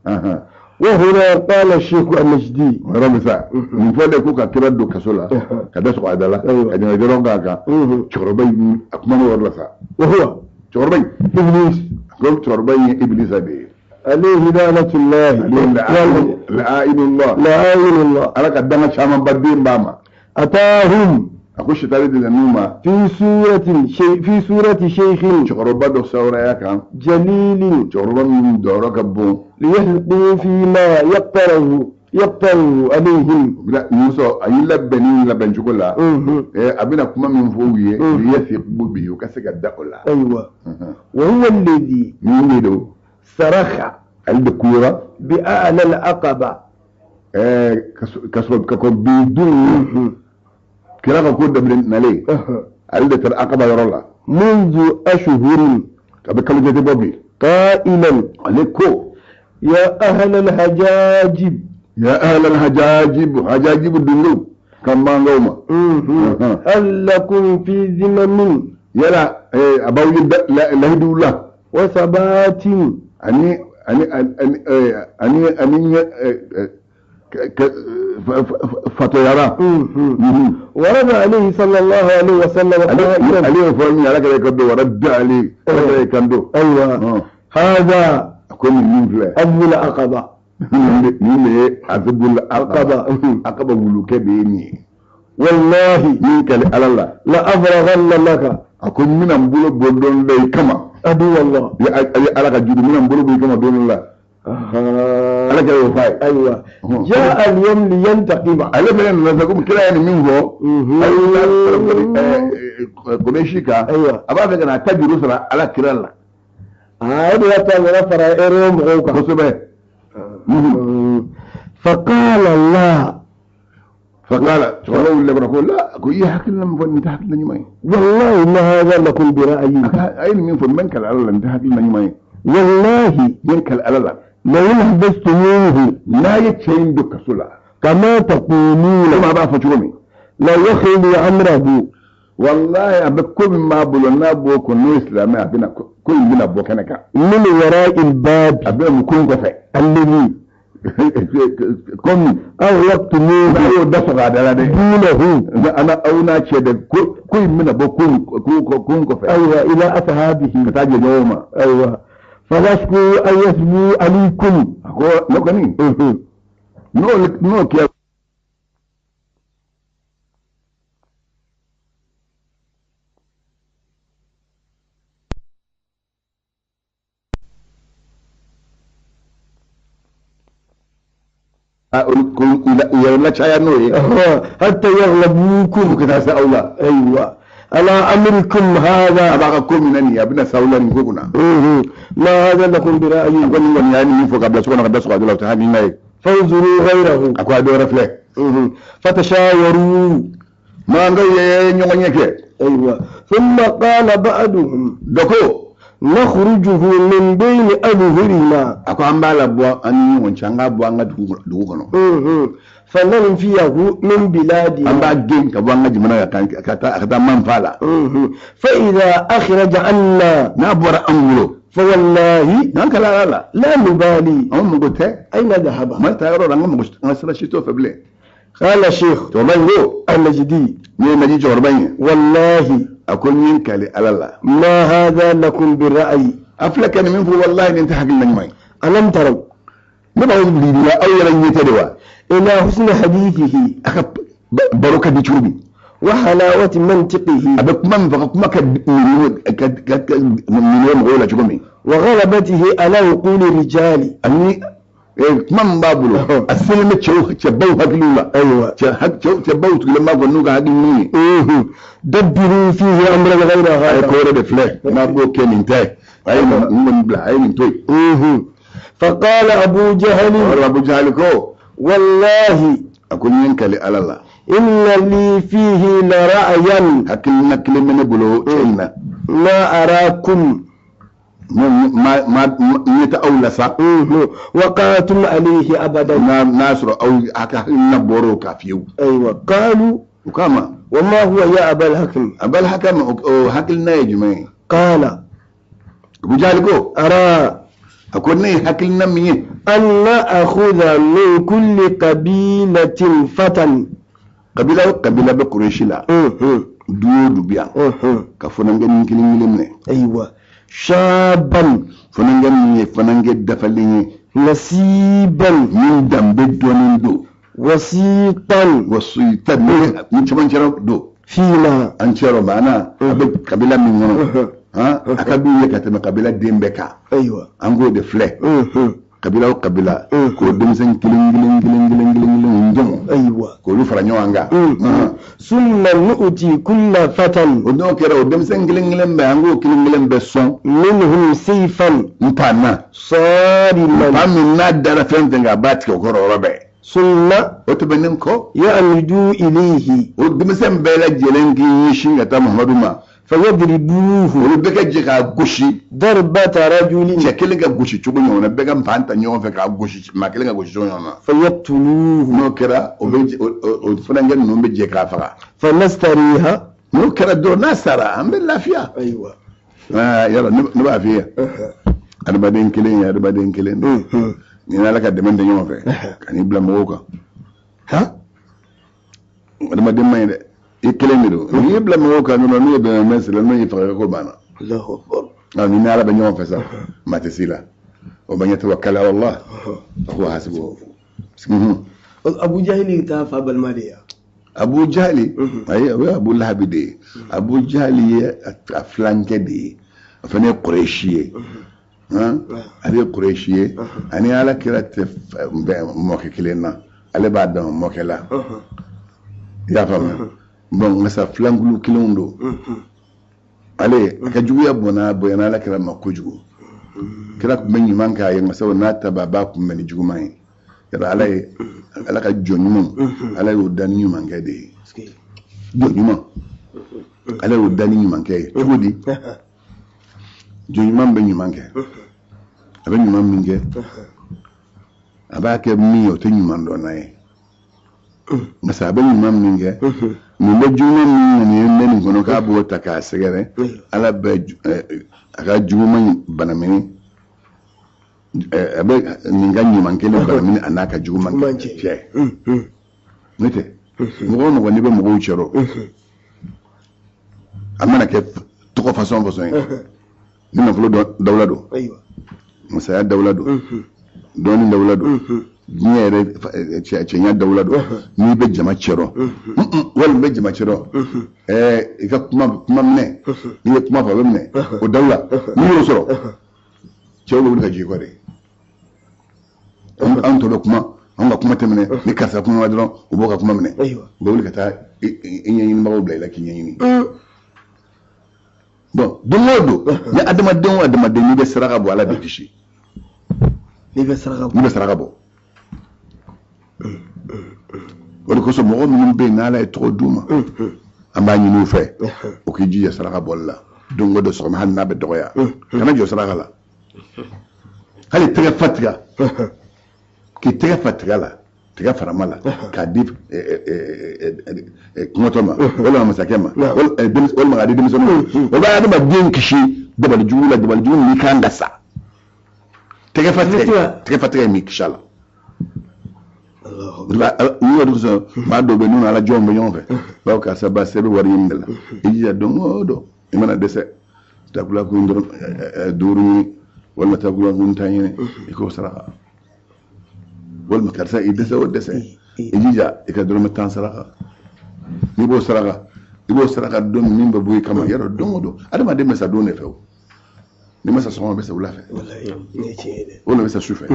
[SPEAKER 2] وهنا قال الشيخ النجدي
[SPEAKER 1] رمسا من فضل كوكا كبدو كسولا كدا سو عدلا كدا جرونغاكا شوربي اكمن ورلسا
[SPEAKER 2] وهو
[SPEAKER 1] شوربي ابليس قلت شوربي ابليس ابي
[SPEAKER 2] عليه لعنة الله
[SPEAKER 1] لعائن الله
[SPEAKER 2] لعائن الله
[SPEAKER 1] على قدام شام بدين باما
[SPEAKER 2] اتاهم
[SPEAKER 1] اخش تاريد النوما
[SPEAKER 2] في سورة شيخ
[SPEAKER 1] شوربا دو سوريا كان
[SPEAKER 2] جليل
[SPEAKER 1] شوربا من دورك بو
[SPEAKER 2] ليحلقوا فيما يقتره عليهم
[SPEAKER 1] لا موسى اي لبنين لبن شوكولا ابينا كما من فوقيه ليثق به وكسك الدقلا
[SPEAKER 2] ايوه وهو الذي
[SPEAKER 1] يريد
[SPEAKER 2] صرخ
[SPEAKER 1] الدكوره
[SPEAKER 2] باعلى العقبه
[SPEAKER 1] كسب كبيدون كلا كود من نالي الذي العقبه يرلا
[SPEAKER 2] منذ اشهر
[SPEAKER 1] كبكل جدي بوبي
[SPEAKER 2] قائلا
[SPEAKER 1] عليكو
[SPEAKER 2] يا أهل الحجاجب
[SPEAKER 1] حجاجب الدنيا كما نوما
[SPEAKER 2] هل لكم في ذمم
[SPEAKER 1] يلا أبوي لا يدو الله
[SPEAKER 2] وثبات
[SPEAKER 1] fatoyara
[SPEAKER 2] ورد عليه صلى الله عليه وسلم
[SPEAKER 1] عليه فرمي على كده كدو ورد عليه كده كندو
[SPEAKER 2] ايوه هذا
[SPEAKER 1] كل من فلا
[SPEAKER 2] أبو العقبة
[SPEAKER 1] من أبو العقبة ولوك بيني
[SPEAKER 2] والله
[SPEAKER 1] منك الله
[SPEAKER 2] لا أفرغن لك
[SPEAKER 1] أكون من أمبولو بودون لي كما
[SPEAKER 2] أدو الله
[SPEAKER 1] على كجود من أمبولو بي كما دون الله على كده وفاي
[SPEAKER 2] أيوة جاء اليوم لينتقم
[SPEAKER 1] على بين نسكم كلا يعني منه أيوة كونيشيكا
[SPEAKER 2] أيوة
[SPEAKER 1] أبغى أنا تجرو سلا على كلا الله
[SPEAKER 2] هذا ترى فرا إيرم غوكا
[SPEAKER 1] كسبه
[SPEAKER 2] فقال الله
[SPEAKER 1] فقال شو اللي بقول لا كوي حكينا من تحت لنيماي
[SPEAKER 2] والله ما هذا لكم برأيي
[SPEAKER 1] أين من فمنك على الله انتهت لنيماي
[SPEAKER 2] والله
[SPEAKER 1] منك على الله
[SPEAKER 2] لو حبستموه
[SPEAKER 1] لا يتشين دك سلا
[SPEAKER 2] كما تقولون
[SPEAKER 1] ما بعرف شو
[SPEAKER 2] لا يخلي أمره
[SPEAKER 1] والله أبكم ما بلونا بوكو نو إسلامي أبنا كل من أبوك أنا
[SPEAKER 2] من وراء الباب
[SPEAKER 1] أبنا مكون كفاية
[SPEAKER 2] الذي
[SPEAKER 1] كم
[SPEAKER 2] أو يقتلون
[SPEAKER 1] أو دفع على
[SPEAKER 2] دونه
[SPEAKER 1] أنا أونا شيء كل من أبوكم كفاية
[SPEAKER 2] أيوة إلى أصحابه
[SPEAKER 1] كتاج يوما
[SPEAKER 2] أيوة فلاشكوا أن يسبوا عليكم
[SPEAKER 1] نو كني نو كيا يلا شاي نوي
[SPEAKER 2] حتى يغلبوكم
[SPEAKER 1] كذا سأولا
[SPEAKER 2] أيوة على أمركم هذا
[SPEAKER 1] أبغاكم منني يا ابن سأولا نقولنا
[SPEAKER 2] ما هذا لكم برأيي
[SPEAKER 1] أقول يعني ينفق قبل سكون قبل سكون لو تهاني ناي
[SPEAKER 2] فانظروا غيره
[SPEAKER 1] أكو أدور فله
[SPEAKER 2] فتشاوروا
[SPEAKER 1] ما نقول ينيك
[SPEAKER 2] أيوة ثم قال بعضهم
[SPEAKER 1] دكو
[SPEAKER 2] نخرجه من بين أظهرنا
[SPEAKER 1] أكو أمبالا بوا أني ونشانغا بوا نغا دوغونو
[SPEAKER 2] فننفيه من بلادنا
[SPEAKER 1] أمبا جين كبوا نغا جمنا كتا منفالا
[SPEAKER 2] فإذا أخرج عنا
[SPEAKER 1] نابورا أمولو
[SPEAKER 2] فوالله
[SPEAKER 1] نانك لا لا
[SPEAKER 2] لا نبالي
[SPEAKER 1] أم مغوتة
[SPEAKER 2] أين ذهب
[SPEAKER 1] ما تيارو رانغو مغوشت نغسلا شتو فبلي
[SPEAKER 2] قال الشيخ
[SPEAKER 1] توربانيو
[SPEAKER 2] النجدي
[SPEAKER 1] مين نجي توربانيو
[SPEAKER 2] والله
[SPEAKER 1] أكون منك لألالا
[SPEAKER 2] ما هذا لكم بالرأي
[SPEAKER 1] أفلك أنا من فو والله إن أنت حق المنمي
[SPEAKER 2] ألم تروا
[SPEAKER 1] نبغى نقول لا أولا يتدوا
[SPEAKER 2] إلى حسن حديثه
[SPEAKER 1] أخب بروكة بتشوبي
[SPEAKER 2] وحلاوة منطقه
[SPEAKER 1] أبك من فقط ما من غولة شكمي
[SPEAKER 2] وغلبته على عقول الرجال
[SPEAKER 1] أني من بابلو السلم تشبه هكلولا
[SPEAKER 2] أيوة
[SPEAKER 1] تشبه لما قلنوك هكلوني
[SPEAKER 2] دبروا فيه أمرا غير هذا
[SPEAKER 1] كورة بفلاه ما بو كان انتهى أي من بلا أي من توي
[SPEAKER 2] فقال أبو جهل
[SPEAKER 1] كو
[SPEAKER 2] والله
[SPEAKER 1] أكون ينكلي على الله
[SPEAKER 2] إن لي فيه لرأيا
[SPEAKER 1] هكلنا كلمة بلو شينا
[SPEAKER 2] ما أراكم
[SPEAKER 1] ما يتأولى
[SPEAKER 2] وقاتم عليه أبدا
[SPEAKER 1] ناصر أو نبورو كافيو
[SPEAKER 2] أيوة قالوا
[SPEAKER 1] وكما
[SPEAKER 2] وما هو يا أبا الحكم
[SPEAKER 1] أبا الحكم هكلنا يا جماعة
[SPEAKER 2] قال
[SPEAKER 1] أبو جالكو
[SPEAKER 2] أرى
[SPEAKER 1] أكون هكلنا مين
[SPEAKER 2] أن نأخذ من كل قبيلة فتى
[SPEAKER 1] قبيلة بقريش لا دود بيان كفنان كلمة
[SPEAKER 2] أيوة شابا
[SPEAKER 1] فنان دفلين
[SPEAKER 2] نسيبا
[SPEAKER 1] من دم بدون دو
[SPEAKER 2] وسيطا
[SPEAKER 1] من شمان شرب دو
[SPEAKER 2] فينا
[SPEAKER 1] أنشرب أنا قبيلة من هنا أكبر كتم قبيلة ديمبكا
[SPEAKER 2] أيوة
[SPEAKER 1] أنقول دفله قبيلة كل دمسن كلين جمو
[SPEAKER 2] أيوة
[SPEAKER 1] كل فرنيو عنها
[SPEAKER 2] ثم نؤتي كل فتى
[SPEAKER 1] ودو كرا دمسن كلين بانغو كلين بسون
[SPEAKER 2] منهم سيفا
[SPEAKER 1] مبانا
[SPEAKER 2] صارما
[SPEAKER 1] فمن نادر فهمتنغا باتك وكرو ربع
[SPEAKER 2] ثم
[SPEAKER 1] وتبننكو
[SPEAKER 2] يعمدوا إليه
[SPEAKER 1] ودمسن بلا جلنكي يشين كتا محمد ما
[SPEAKER 2] فيضربوه
[SPEAKER 1] ولبك جيكا غوشي
[SPEAKER 2] ضربة رجل
[SPEAKER 1] شكلك غوشي تشوغو نيونا بيغا مفانتا نيونا فيكا غوشي ما كلك غوشي نيونا
[SPEAKER 2] فيقتلوه
[SPEAKER 1] نوكرا وفرنجا نومبي جيكا فغا
[SPEAKER 2] فنستريها
[SPEAKER 1] نوكرا دور ناسرا ام بالله فيها
[SPEAKER 2] ايوه
[SPEAKER 1] يلا نبقى فيها أربعين كيلين نينا لك دمن دنيونا فيكا كان يبلا موكا adamaden man ye dɛ i kelen de don n'i bila mɔgɔw kan dɔrɔn n'u ye bɛnbɛn sira n'u ye faga ko banna ni ni ala bɛ ɲɔgɔn fɛ sa maa tɛ s'i la o man ɲɛ tawakkal ala Allah ko hasibu
[SPEAKER 2] Abu Jahili ta fa balima de ya
[SPEAKER 1] Abu Jahili ayi o ye Abu Lahabi de ye Abu Jahili ye a filankɛ de ye o fana ye Quraishi ye ale ye Quraishi ye ani ala kira tɛ mɔkɛ kelen na ale b'a dɔn mɔkɛ la i y'a faamuya bon nka sa filankulu kelenw don ale a ka juguya bonyana ala kira ma kojugu kira tun bɛ ɲuman k'a ye nka sabu n'a ta b'a kun bɛ ni juguman ye yɔrɔ ala ka jɔn ɲuman ala y'o da ni ɲumankɛ de ye jɔn ɲuman ala y'o da ni ɲumankɛ ye cogo di jɔn ɲuman bɛ ɲuman kɛ a bɛ ɲuman min kɛ a b'a kɛ min ye o tɛ ɲuman dɔn n'a ye nka sa a bɛ ɲuman min kɛ nin bɛ juguman min nin ye ne nin kɔnɔ k'a b'o ta k'a sɛgɛrɛ ala bɛ a ka juguman banamini a bɛ nin ka ɲuman kelen banamini a n'a ka juguman fiyɛ n'o tɛ mɔgɔ o mɔgɔ n'i bɛ mɔgɔw cɛrɔ a mana kɛ tɔgɔ fasɔn fasɔn ye ni nafolo dawula don masaya dawula don dɔɔni dawula don diɲɛ yɛrɛ cɛɲa dawula don n'i bɛ jama cɛrɔ walima bɛ jama cɛrɔ i ka kuma minɛ n'i ye kuma fɔ a bɛ minɛ o dawula n'i y'o sɔrɔ cɛw bɛ wuli ka jigin i kɔ de anw tɔ bɛ kuma anw ka kuma tɛmɛnɛ ni karisa kuma dɔrɔn u b'o ka kuma minɛ u bɛ wuli ka taa i ɲɛɲinibagaw bila i la k'i ɲɛɲini bon don o don ni adamaden o adamaden n'i bɛ saraka bɔ ala bɛ kisi
[SPEAKER 2] n'i bɛ
[SPEAKER 1] saraka bɔ o de kosɔn mɔgɔ minnu bɛ yen n'ala ye tɔgɔ d'u ma an b'a ɲini u fɛ o k'i jija saraka bɔli la don o don sɔgɔma hali n'a bɛ dɔgɔya kana jɔ saraka la hali tɛgɛ fa tigɛ k'i tɛgɛ fa tigɛ la tigɛ farama la k'a di kɔngɔtɔ ma walima masakɛ ma walima k'a di denmisɛnninw ma o b'a adamaden kisi dabalijugu la dabalijugu n'i kan ka sa tɛgɛ fa tigɛ min kisi a la n'i y'o de sɔrɔ maa dɔw bɛ yen n'u ala jɔnw bɛ ɲɔgɔn fɛ bawo karisa ba se bɛ wari ɲini de la i jija don o don i mana dɛsɛ takula kun dɔrɔn 5 ɲini walima takula kun 10 ɲini i k'o saraka walima karisa i dɛsɛ o dɛsɛ i jija i ka dɔrɔmɛ 10 saraka n'i b'o saraka don min bɛ bɔ i kama yarɔ don o don adamaden bɛ sa don de fɛ o ni ma sa sɔgɔma bɛ sa wula fɛ walima bɛ sa su fɛ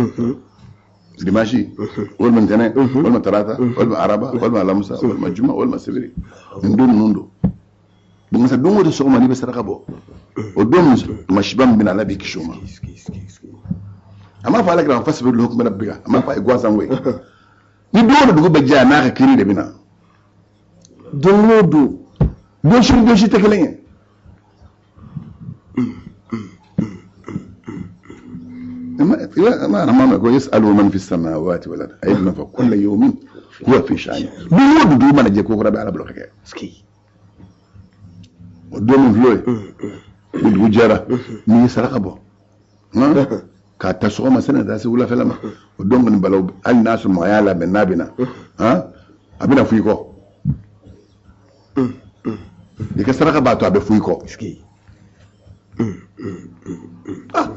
[SPEAKER 1] dimanche walima ntɛnɛ walima tarata walima araba walima alamusa walima juma walima sebiri nin don ninnu don donc masa don o don sɔgɔma n'i bɛ saraka bɔ o don masiba min bɛna ala b'i kisi o ma a m'a fɔ ala kɛra fasibi lo kun bɛna biga a m'a fɔ a ye gansan koyi ni don o don dugu bɛ jɛ a n'a ka kiri de bɛ na don o don don si tɛ kelen ye ما ما يسألوا من في السماوات والأرض أيضا فكل يوم هو في شأن بيقولوا دوما نجي كوكرا على بلوكه سكي ودوم فلوي ودوجرا مي سرقبو ka ta sɔgɔma sɛnɛ da se wulafɛla ma o don kɔni balaw hali n'a sɔrɔ mɔgɔ y'a labɛn n'a bɛna a bɛna fɔ i kɔ i ka saraka b'a to a bɛ fɔ i kɔ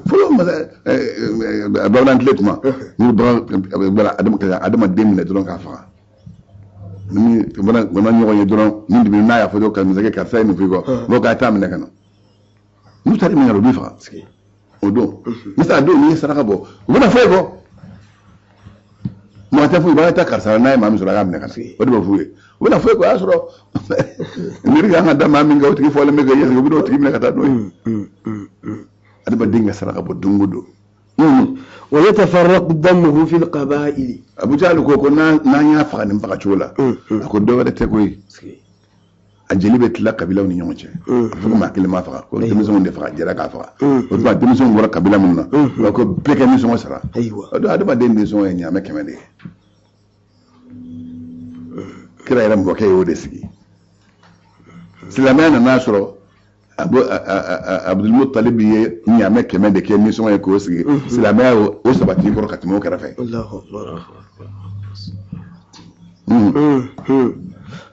[SPEAKER 1] fɔlɔ bamanan tile tuma n'u bagan adamaden minɛ dɔrɔn k'a faga ni bamanan ɲɔgɔn ye dɔrɔn ni dibi n'a y'a fɔ dɔrɔn ka masakɛ karisa ye nin fɔ i kɔ n'o k'a t'a minɛ ka na n'u taara min kɛ o b'i faga o don misa a don n'i ye saraka bɔ u bɛna fɔ i kɔ mɔgɔ tɛ fɔ i b'a ta karisa n'a ye maa min sɔrɔ a y'a minɛ ka na o de bɛ f'u ye u bɛna fɔ i kɔ o y'a sɔrɔ miiri kan ka da maa min kɛ o tigi fɔlen bɛ kɛ yɛlɛ u bɛ n'o tigi minɛ ka taa n'o ye adamaden ka saraka bɔ don o don
[SPEAKER 2] ويتفرق دمه في القبائل
[SPEAKER 1] Abu Jahal ko n'an y'a faga nin fagacogo la a ko dɔ wɛrɛ tɛ koyi a jeli bɛ tila kabilaw ni ɲɔgɔn cɛ a fɔ ko maa kelen ma faga ko denmisɛnw de faga jɛra k'a faga o tuma denmisɛnw bɔra kabila minnu na o ko bɛɛ kɛ nisɔngɔ sara o don adamaden nisɔngɔ ye ɲaamɛ 100 de ye kira yɛrɛ mɔkɛ y'o de sigi silamɛya nan'a sɔrɔ Abdul Muttalib ye ɲaamɛ 100 de kɛ nisɔngɔ ye k'o sigi silamɛya o sabati kɔrɔ ka tɛmɛ o kɛrɛfɛ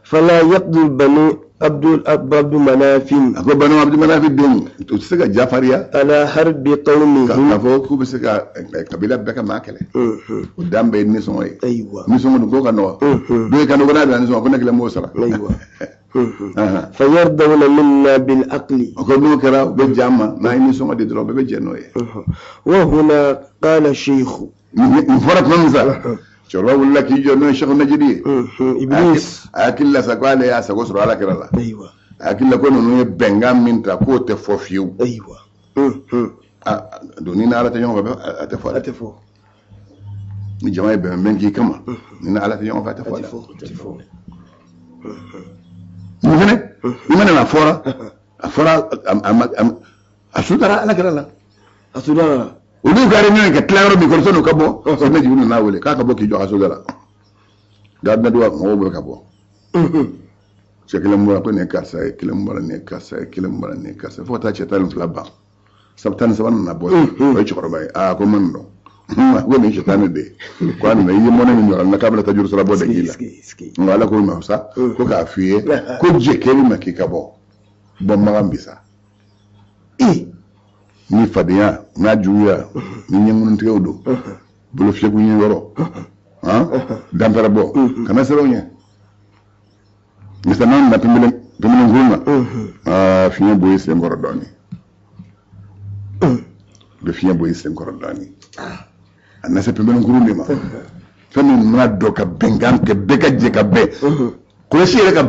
[SPEAKER 2] فلا يقدر بنو عبد مناف
[SPEAKER 1] ako banu abdu manaf den to sika jafariya
[SPEAKER 2] على حرب قومهم.
[SPEAKER 1] ka fo ku sika kabila beka makele o dambe ni so moy
[SPEAKER 2] أيوة
[SPEAKER 1] ni so mo ko ka no do ka no na ni so ko nekle mo sala
[SPEAKER 2] أيوة فيرضون منا بالعقل.
[SPEAKER 1] ko no kara be jamma na ni so de dro be jenno e
[SPEAKER 2] وهنا قال الشيخ
[SPEAKER 1] ni forat man sa choro wala ki jo no shekh najidi
[SPEAKER 2] إبليس.
[SPEAKER 1] akil la sakwale ya sago sura ala kirala
[SPEAKER 2] أيوة
[SPEAKER 1] akil la ko no bengam minta ko te fofiu
[SPEAKER 2] أيوة
[SPEAKER 1] do ni na ala te yon ba atefo
[SPEAKER 2] أتفو
[SPEAKER 1] ni jama'i be men ki kama ni na ala te yon ba atefo
[SPEAKER 2] أتفو
[SPEAKER 1] ni mene na fora afora asudara ala kirala
[SPEAKER 2] أسودان.
[SPEAKER 1] olu gari ni ka claro bi ko so no kabo so na jibu na wole ka kabo ki jo asudara da na do mo bo kabo se kele mo ko ne karsa e kele mo ne karsa e kele mo ne karsa fo ta chetal flaba sabtan saban na boy o choro bay ko man do ma ko ni chetan de ko an yi mo ne ni na kabla ta juru sala bo de gila ngala ko ma sa ko ka fiye ko je kele ma ki kabo bo ma gambisa ni fadiya na juya ni nyemun tewdo bulo fiegu ni woro dampara bo kana seronya misanan na pimelen gurna fiye boy sen gorodoni be fiye boy sen gorodoni anna se pimelen gurni ma fami na do ka bengam ke beka je ka be ko shi ka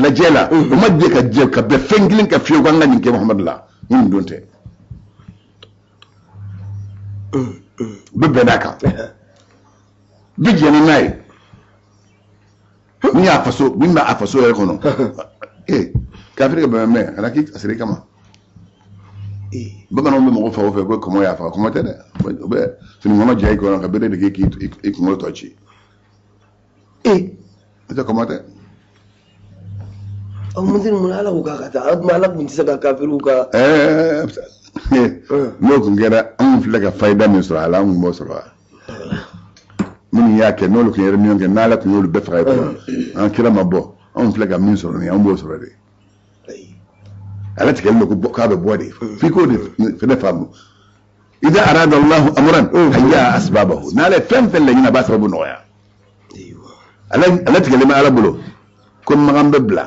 [SPEAKER 1] la jela o ma je ka be fengilin ka fiye ko ngani ke muhammad la ni donte bebenaka bijeni nai ni afaso ni ma afaso e kono kafiri ka beme ana ki asiri kama baba no mo fa ko ko mo ya fa ko mo tede be fini mo jay ko ka bede de ki ko mo tochi ita ko mo te
[SPEAKER 2] أو مدير من على وكاكا أد ما لك من تسكا كافر وكا
[SPEAKER 1] no kun gera an flaga faida min sura ala mun mo sura mun yake no lu kun yere min na la kun yulu be fa an kira mabo an flaga min sura ni an bo sura de ala tikel ko ka be bode fi ko de fe de famu idha arada allah amran hayya asbabahu na la fem fel la ba sababu noya ala tikel ma ala bulo kon magambe bla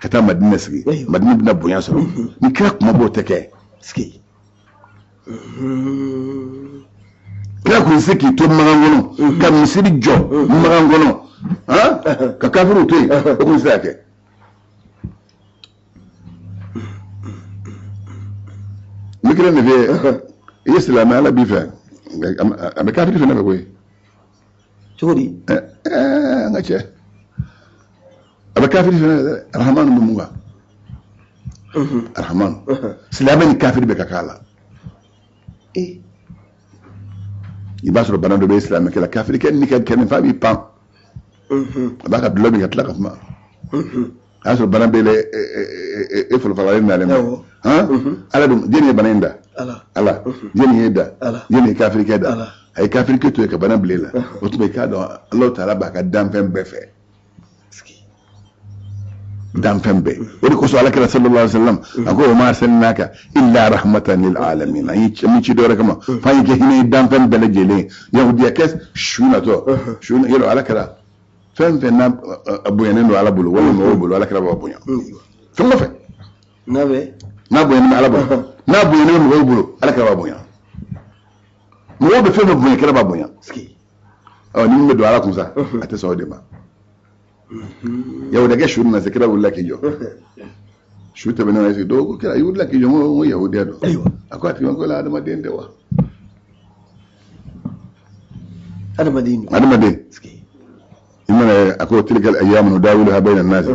[SPEAKER 1] kata madina sigi madina bina bunya sura ni kira kuma bo teke
[SPEAKER 2] ski
[SPEAKER 1] kila kun se k'i to magangono ka misiri jɔ magangono ka kafiru to yen o kun se ka kɛ mikiri ne fɛ i ye silamɛ ala b'i fɛ a bɛ kafiri fana bɛ koyi
[SPEAKER 2] cogo di
[SPEAKER 1] an ka cɛ a bɛ kafiri fana dɛ arahamanu bɛ mun kan arahamanu silamɛ ni kafiri bɛ ka k'a la i b'a sɔrɔ bana dɔ bɛ silamɛ kɛ la kafiri kɛ ni kɛnɛ fa b'i pan a b'a ka dulɔ min ka tila ka kuma a y'a sɔrɔ bana bɛ e fɔlɔfɔlɔ ye nalen ma ala dun jeni ye bana in da ala jeni ye da jeni ye kafiri kɛ da a ye kafiri kɛ to ye ka bana bila la o tuma i k'a dɔn ala taala b'a ka danfɛn bɛɛ fɛ danfɛn bɛɛ o de kosɔn alakira sallallahu alaihi wasallam a ko wa ma arsalnaka illa rahmatan lil alamin an yi ci dɔwɛrɛ kama fa yi kɛ hinɛ danfɛn bɛɛ lajɛlen yahudiya kɛ su natɔ su yɔrɔ alakira fɛn fɛn n'a bonyanen don ala bolo walima mɔgɔw bolo alakira b'a bonya fɛn o fɛn n'a bonyanen bɛ ala bolo n'a bonyanen bɛ mɔgɔw bolo alakira b'a bonya mɔgɔw bɛ fɛn fɛn bonya kira b'a bonya ni min bɛ don ala kun sa a tɛ sɔn o de ma yahudiya kɛ su nana se kira wulila k'i jɔ su tɛmɛnen na se dɔw ko kira i wulila k'i jɔ n ko yahudiya don a ko a tigi ma ko la adamaden tɛ wa
[SPEAKER 2] adamaden
[SPEAKER 1] i mana a ko tilka ayyamu nudawiluha bayna an-nas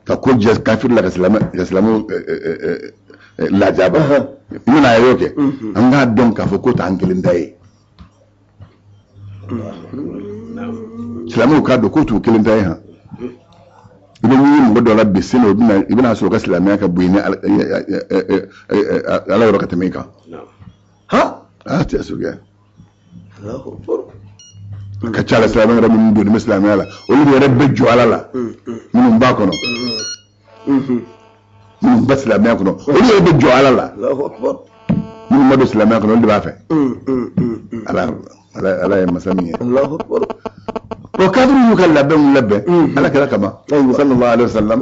[SPEAKER 1] ka ko jɛ kafir la ka silamɛw lajaba i mana a y'o kɛ an k'a dɔn k'a fɔ ko t'an kelen ta ye silamɛw k'a dɔn ko t'u kelen ta ye han i bɛ ɲini mɔgɔ dɔ la bi sini i bɛna sɔrɔ ka silamɛya ka bon ni ala yɔrɔ ka tɛmɛ i kan a tɛ suguya ka cala silamɛ yɛrɛ minnu donni bɛ silamɛya la olu de yɛrɛ bɛ jɔ ala la minnu b'a kɔnɔ minnu bɛ silamɛya kɔnɔ olu yɛrɛ bɛ jɔ ala la minnu ma don silamɛya kɔnɔ olu de b'a fɛ ala ye masa min ye o kadiri y'u ka labɛnw labɛn ala kɛra kama sallallahu alaihi wasallam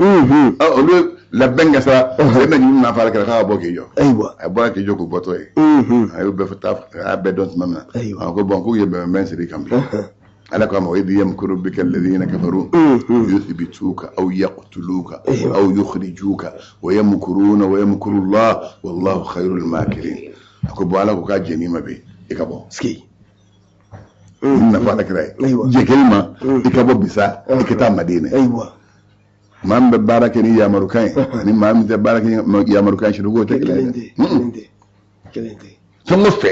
[SPEAKER 1] olu labɛn kɛ sa e na ɲini nafa ala kɛra k'a bɔ k'i jɔ a bɔra k'i jɔ k'u bɔtɔ ye a y'o bɛɛ fɔ taa a y'a bɛɛ dɔn tuma min na ko bɔn k'u ye bɛnbɛn siri kan bi ala k'a ma o ye yamkuru bika alladhina kafaru yuthbituka aw yaqtuluka aw yukhrijuka wa yamkuruna wa yamkuru Allah wallahu khairul makirin a ko bɔn ala ko k'a jɛn'i ma bi i ka bɔ nafa ala kɛra ye jɛkɛli ma i ka bɔ bisa i ka taa Madina maa min bɛ baara kɛ ni yamarukan ye ani maa min tɛ baara kɛ ni yamarukan ye siriko tɛ kelen ye fɛn o fɛ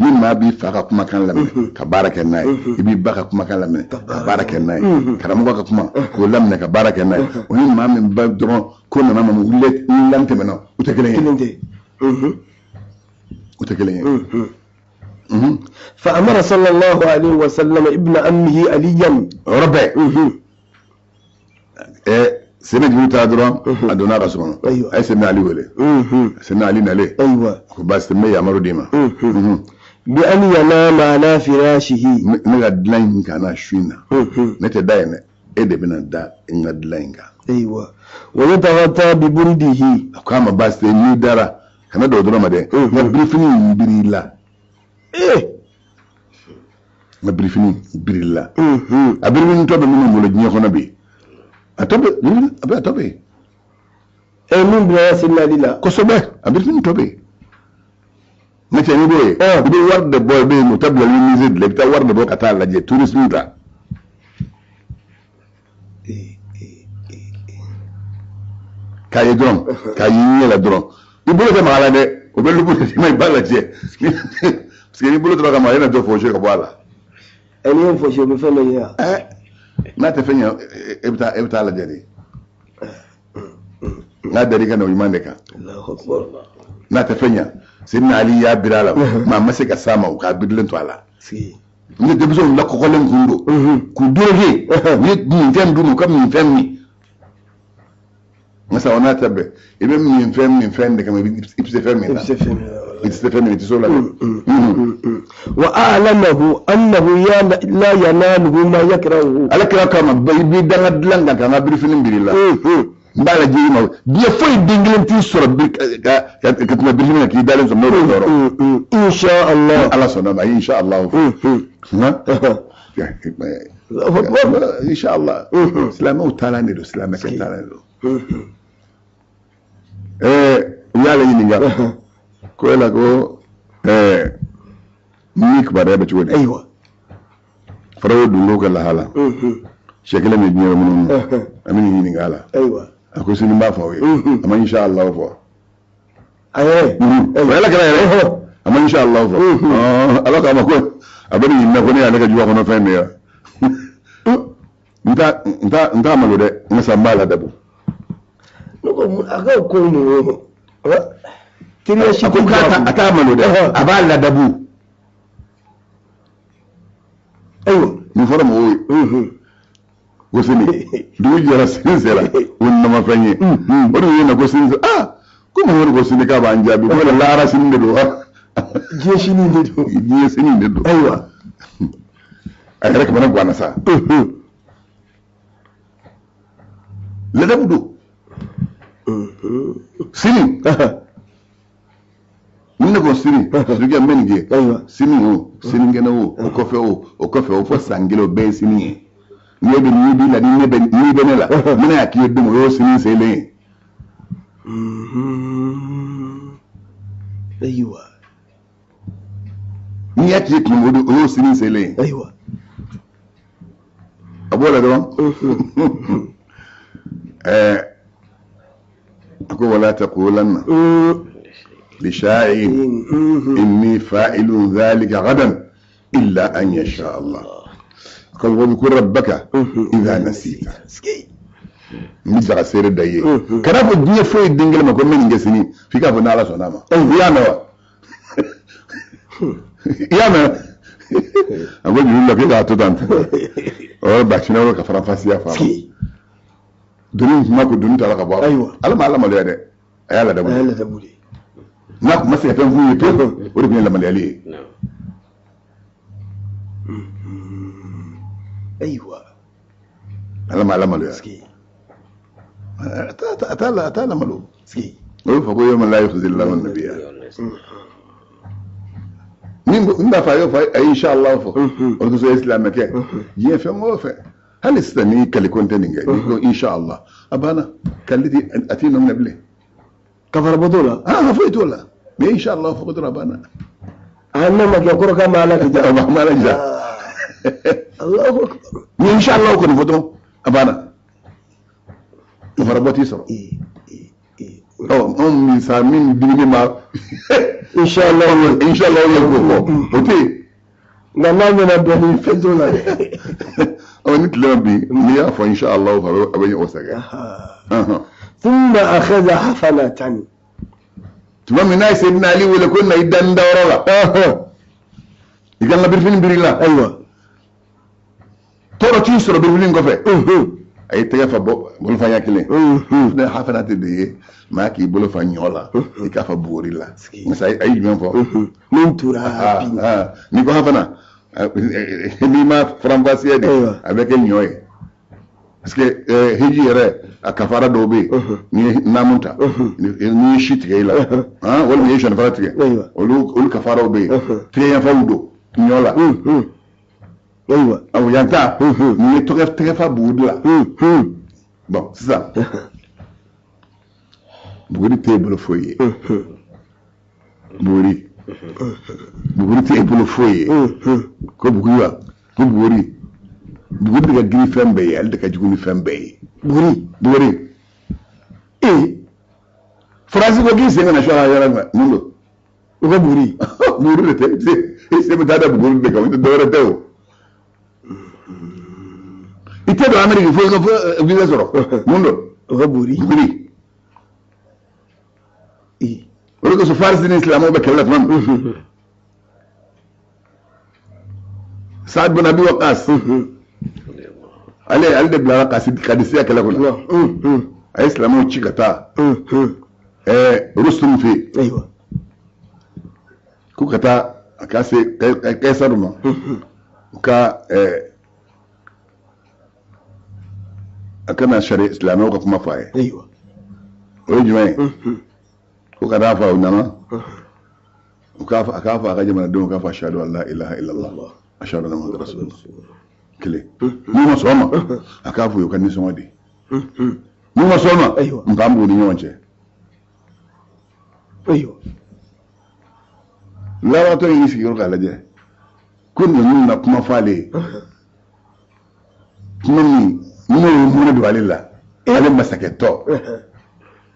[SPEAKER 1] ni maa b'i fa ka kumakan lamɛn ka baara kɛ n'a ye i b'i ba ka kumakan lamɛn ka baara kɛ n'a ye karamɔgɔ ka kuma k'o laminɛ ka baara kɛ n'a ye o ni maa min ba dɔrɔn ko nana ma wuli lan tɛmɛna u tɛ kelen ye u tɛ kelen ye
[SPEAKER 2] فأمر صلى الله عليه وسلم ابن أمه عليا
[SPEAKER 1] ربع سنة جبت أدرى أدونا رسولنا أي سنة علي ولي سنة علي نالي بس تمي أمر ديما
[SPEAKER 2] بأن ينام على فراشه
[SPEAKER 1] نقد لين كان شوينا نتداين إيه بنا دا نقد لين كان
[SPEAKER 2] ويتغطى ببرده
[SPEAKER 1] كما بس تمي دارا كنا دودنا ما ده نبريفني بريلا ma briefing birilla abirmin to be mun bolo nyi ko nabi atobe atobe
[SPEAKER 2] e mun bla sinna lila
[SPEAKER 1] ko sobe abirmin tobe na tani boye bi warde boy be mu tabla ni music le ta warde bo kata la je tourisme ta kay dron kay ni la dron bi bolo te mala de o be lu bolo ti may bala je parce que ni bolo to kama yana to fo ka bala
[SPEAKER 2] ani on fo be fa ya
[SPEAKER 1] na te fenya ebita la jadi na dari kana yimande ka
[SPEAKER 2] Allahu akbar
[SPEAKER 1] na te fenya sidna ali ya bilala ma mase ka sama ka bidlen to ala
[SPEAKER 2] si
[SPEAKER 1] ni de biso la ko kolen kundo ku doge ni tem dunu kam ni femmi masa ona tabe ibe min fem de kam ibse femmi la
[SPEAKER 2] وأعلمه أنه لا يناله ما يكرهه
[SPEAKER 1] على كلا كما بي دanga dlanga kama briefing birilla mbala jima biya foy dinglen ti soro bi ka tuma briefing ki dalen so moro doro
[SPEAKER 2] إن شاء الله
[SPEAKER 1] Allah sonama in sha Allah in sha Allah islam o tala ne do islam ka tala ne do yala yini nga ko la ko mik bare ba ci wodi
[SPEAKER 2] أيوة
[SPEAKER 1] farawo dungo ka la hala shekele me biyo mun amin yini ngala
[SPEAKER 2] أيوة
[SPEAKER 1] ko sini ba fa we amma insha Allah fo
[SPEAKER 2] أيه
[SPEAKER 1] wala kala yare amma insha Allah fo ala ka ma ko abani yinna ko ne ya daga juwa ko no fende ya nta malo de ngasa mala dabu
[SPEAKER 2] nuko aga ko no kiriya shi
[SPEAKER 1] ko ka ata malo de abala dabu
[SPEAKER 2] أيوة
[SPEAKER 1] ni fara mo wo sini du jara sini sera wonna ma fanye bodu yena go sini ko mo wor go sini ka ba anjabi ko la lara sini de do
[SPEAKER 2] je shi ni de do
[SPEAKER 1] je sini de do
[SPEAKER 2] أيوة
[SPEAKER 1] ay rek man ko anasa le dabu do sini minne ko sini duga menige sini o sini ngena o kofe o fo sangilo be sini ni be ni bi la ni be ne la mina akiyo dum yo sini sele
[SPEAKER 2] أيوة
[SPEAKER 1] ni akiyo dum yo sini sele
[SPEAKER 2] أيوة
[SPEAKER 1] abola do ako wala taqulanna لشاعر إني فاعل ذلك غدا إلا أن يشاء الله قال واذكر ربك إذا نسيت مجرى سير الداية كان أبو الدنيا فوي الدنيا لما كنا نجسني في كافو نالا سوناما يا نوا يا ما ago jibril ke ga to dan o ba china ka fara fasiya fa dunin ma ko dunin ta ka ba ala ma de ayala da bude na ko masa tan fu to o de la malayali
[SPEAKER 2] ايوه
[SPEAKER 1] ala ma
[SPEAKER 2] سكي
[SPEAKER 1] ata malu
[SPEAKER 2] سكي
[SPEAKER 1] o fa ko yoma la yukhzi Allah wan nabiyya min ba fa yo fa insha Allah fa o ko so islam ke je fa mo fa hal istani kali konteni ngai ko insha Allah abana kalliti atina nabli
[SPEAKER 2] كفر بطولة
[SPEAKER 1] فويت ولا ما ان شاء الله فقد ربنا
[SPEAKER 2] انا ما يقول كما لا تجا
[SPEAKER 1] ما لا جاء
[SPEAKER 2] الله اكبر
[SPEAKER 1] ان شاء الله كن فتو ابانا فربتي سر من سامين ديني ما
[SPEAKER 2] ان شاء الله
[SPEAKER 1] يقول اوتي
[SPEAKER 2] نعم نبي فدولا
[SPEAKER 1] او نتلم بي ميا فان شاء الله ابي اوسغا
[SPEAKER 2] ثم اخذ حفنة
[SPEAKER 1] تمام ناس سيدنا علي ولا كنا يدان دورلا يقال لنا برفين بريلا
[SPEAKER 2] ايوه
[SPEAKER 1] ترى تيسر برفين كوفي اي تيفا بول فانيا كلي ده حفنة دي ما كي بول فانيولا يكافا بوريلا مساي اي جمن فو
[SPEAKER 2] من تراب
[SPEAKER 1] نيكو حفنة ni ma francois de avec nyoy parce que hiji yere akafara dobe ni namunta ni shitige la wala ni jeune fatige olu kafara dobe triya fawdo nyola
[SPEAKER 2] ايوه
[SPEAKER 1] aw yanta ni toke fa budla bon c'est ça buguri table foyer buguri table foyer ko buguri ko buguri daga gini fembe al daga jiguni fembe buguri France ko gi senga na shara yara mundo ko buguri buguri te se meta da buguri daga wanda dora tawo ite do America fo visa soro mundo
[SPEAKER 2] ko buguri
[SPEAKER 1] wala ko so farsi ni islamo be kala fam Saad bin Abi Waqqas ale de bla kadisiya kala kula ay islamo chikata rustum fi
[SPEAKER 2] ايوه
[SPEAKER 1] ku kata akase kaisaruma ka akana shari islamo ko kuma fae
[SPEAKER 2] ايوه
[SPEAKER 1] ojumai ko kada fa unama ukafa akafa akaje mana don kafa shahadu an la ilaha illallah ashhadu anna muhammadar rasulullah kile ni ma soma akafu yo kanni soma di ni ma soma mbambu ni nyonche
[SPEAKER 2] ايوه
[SPEAKER 1] la wato yi shi yorga laje kun ni na kuma fale kuma ni mun do alilla ale masaketo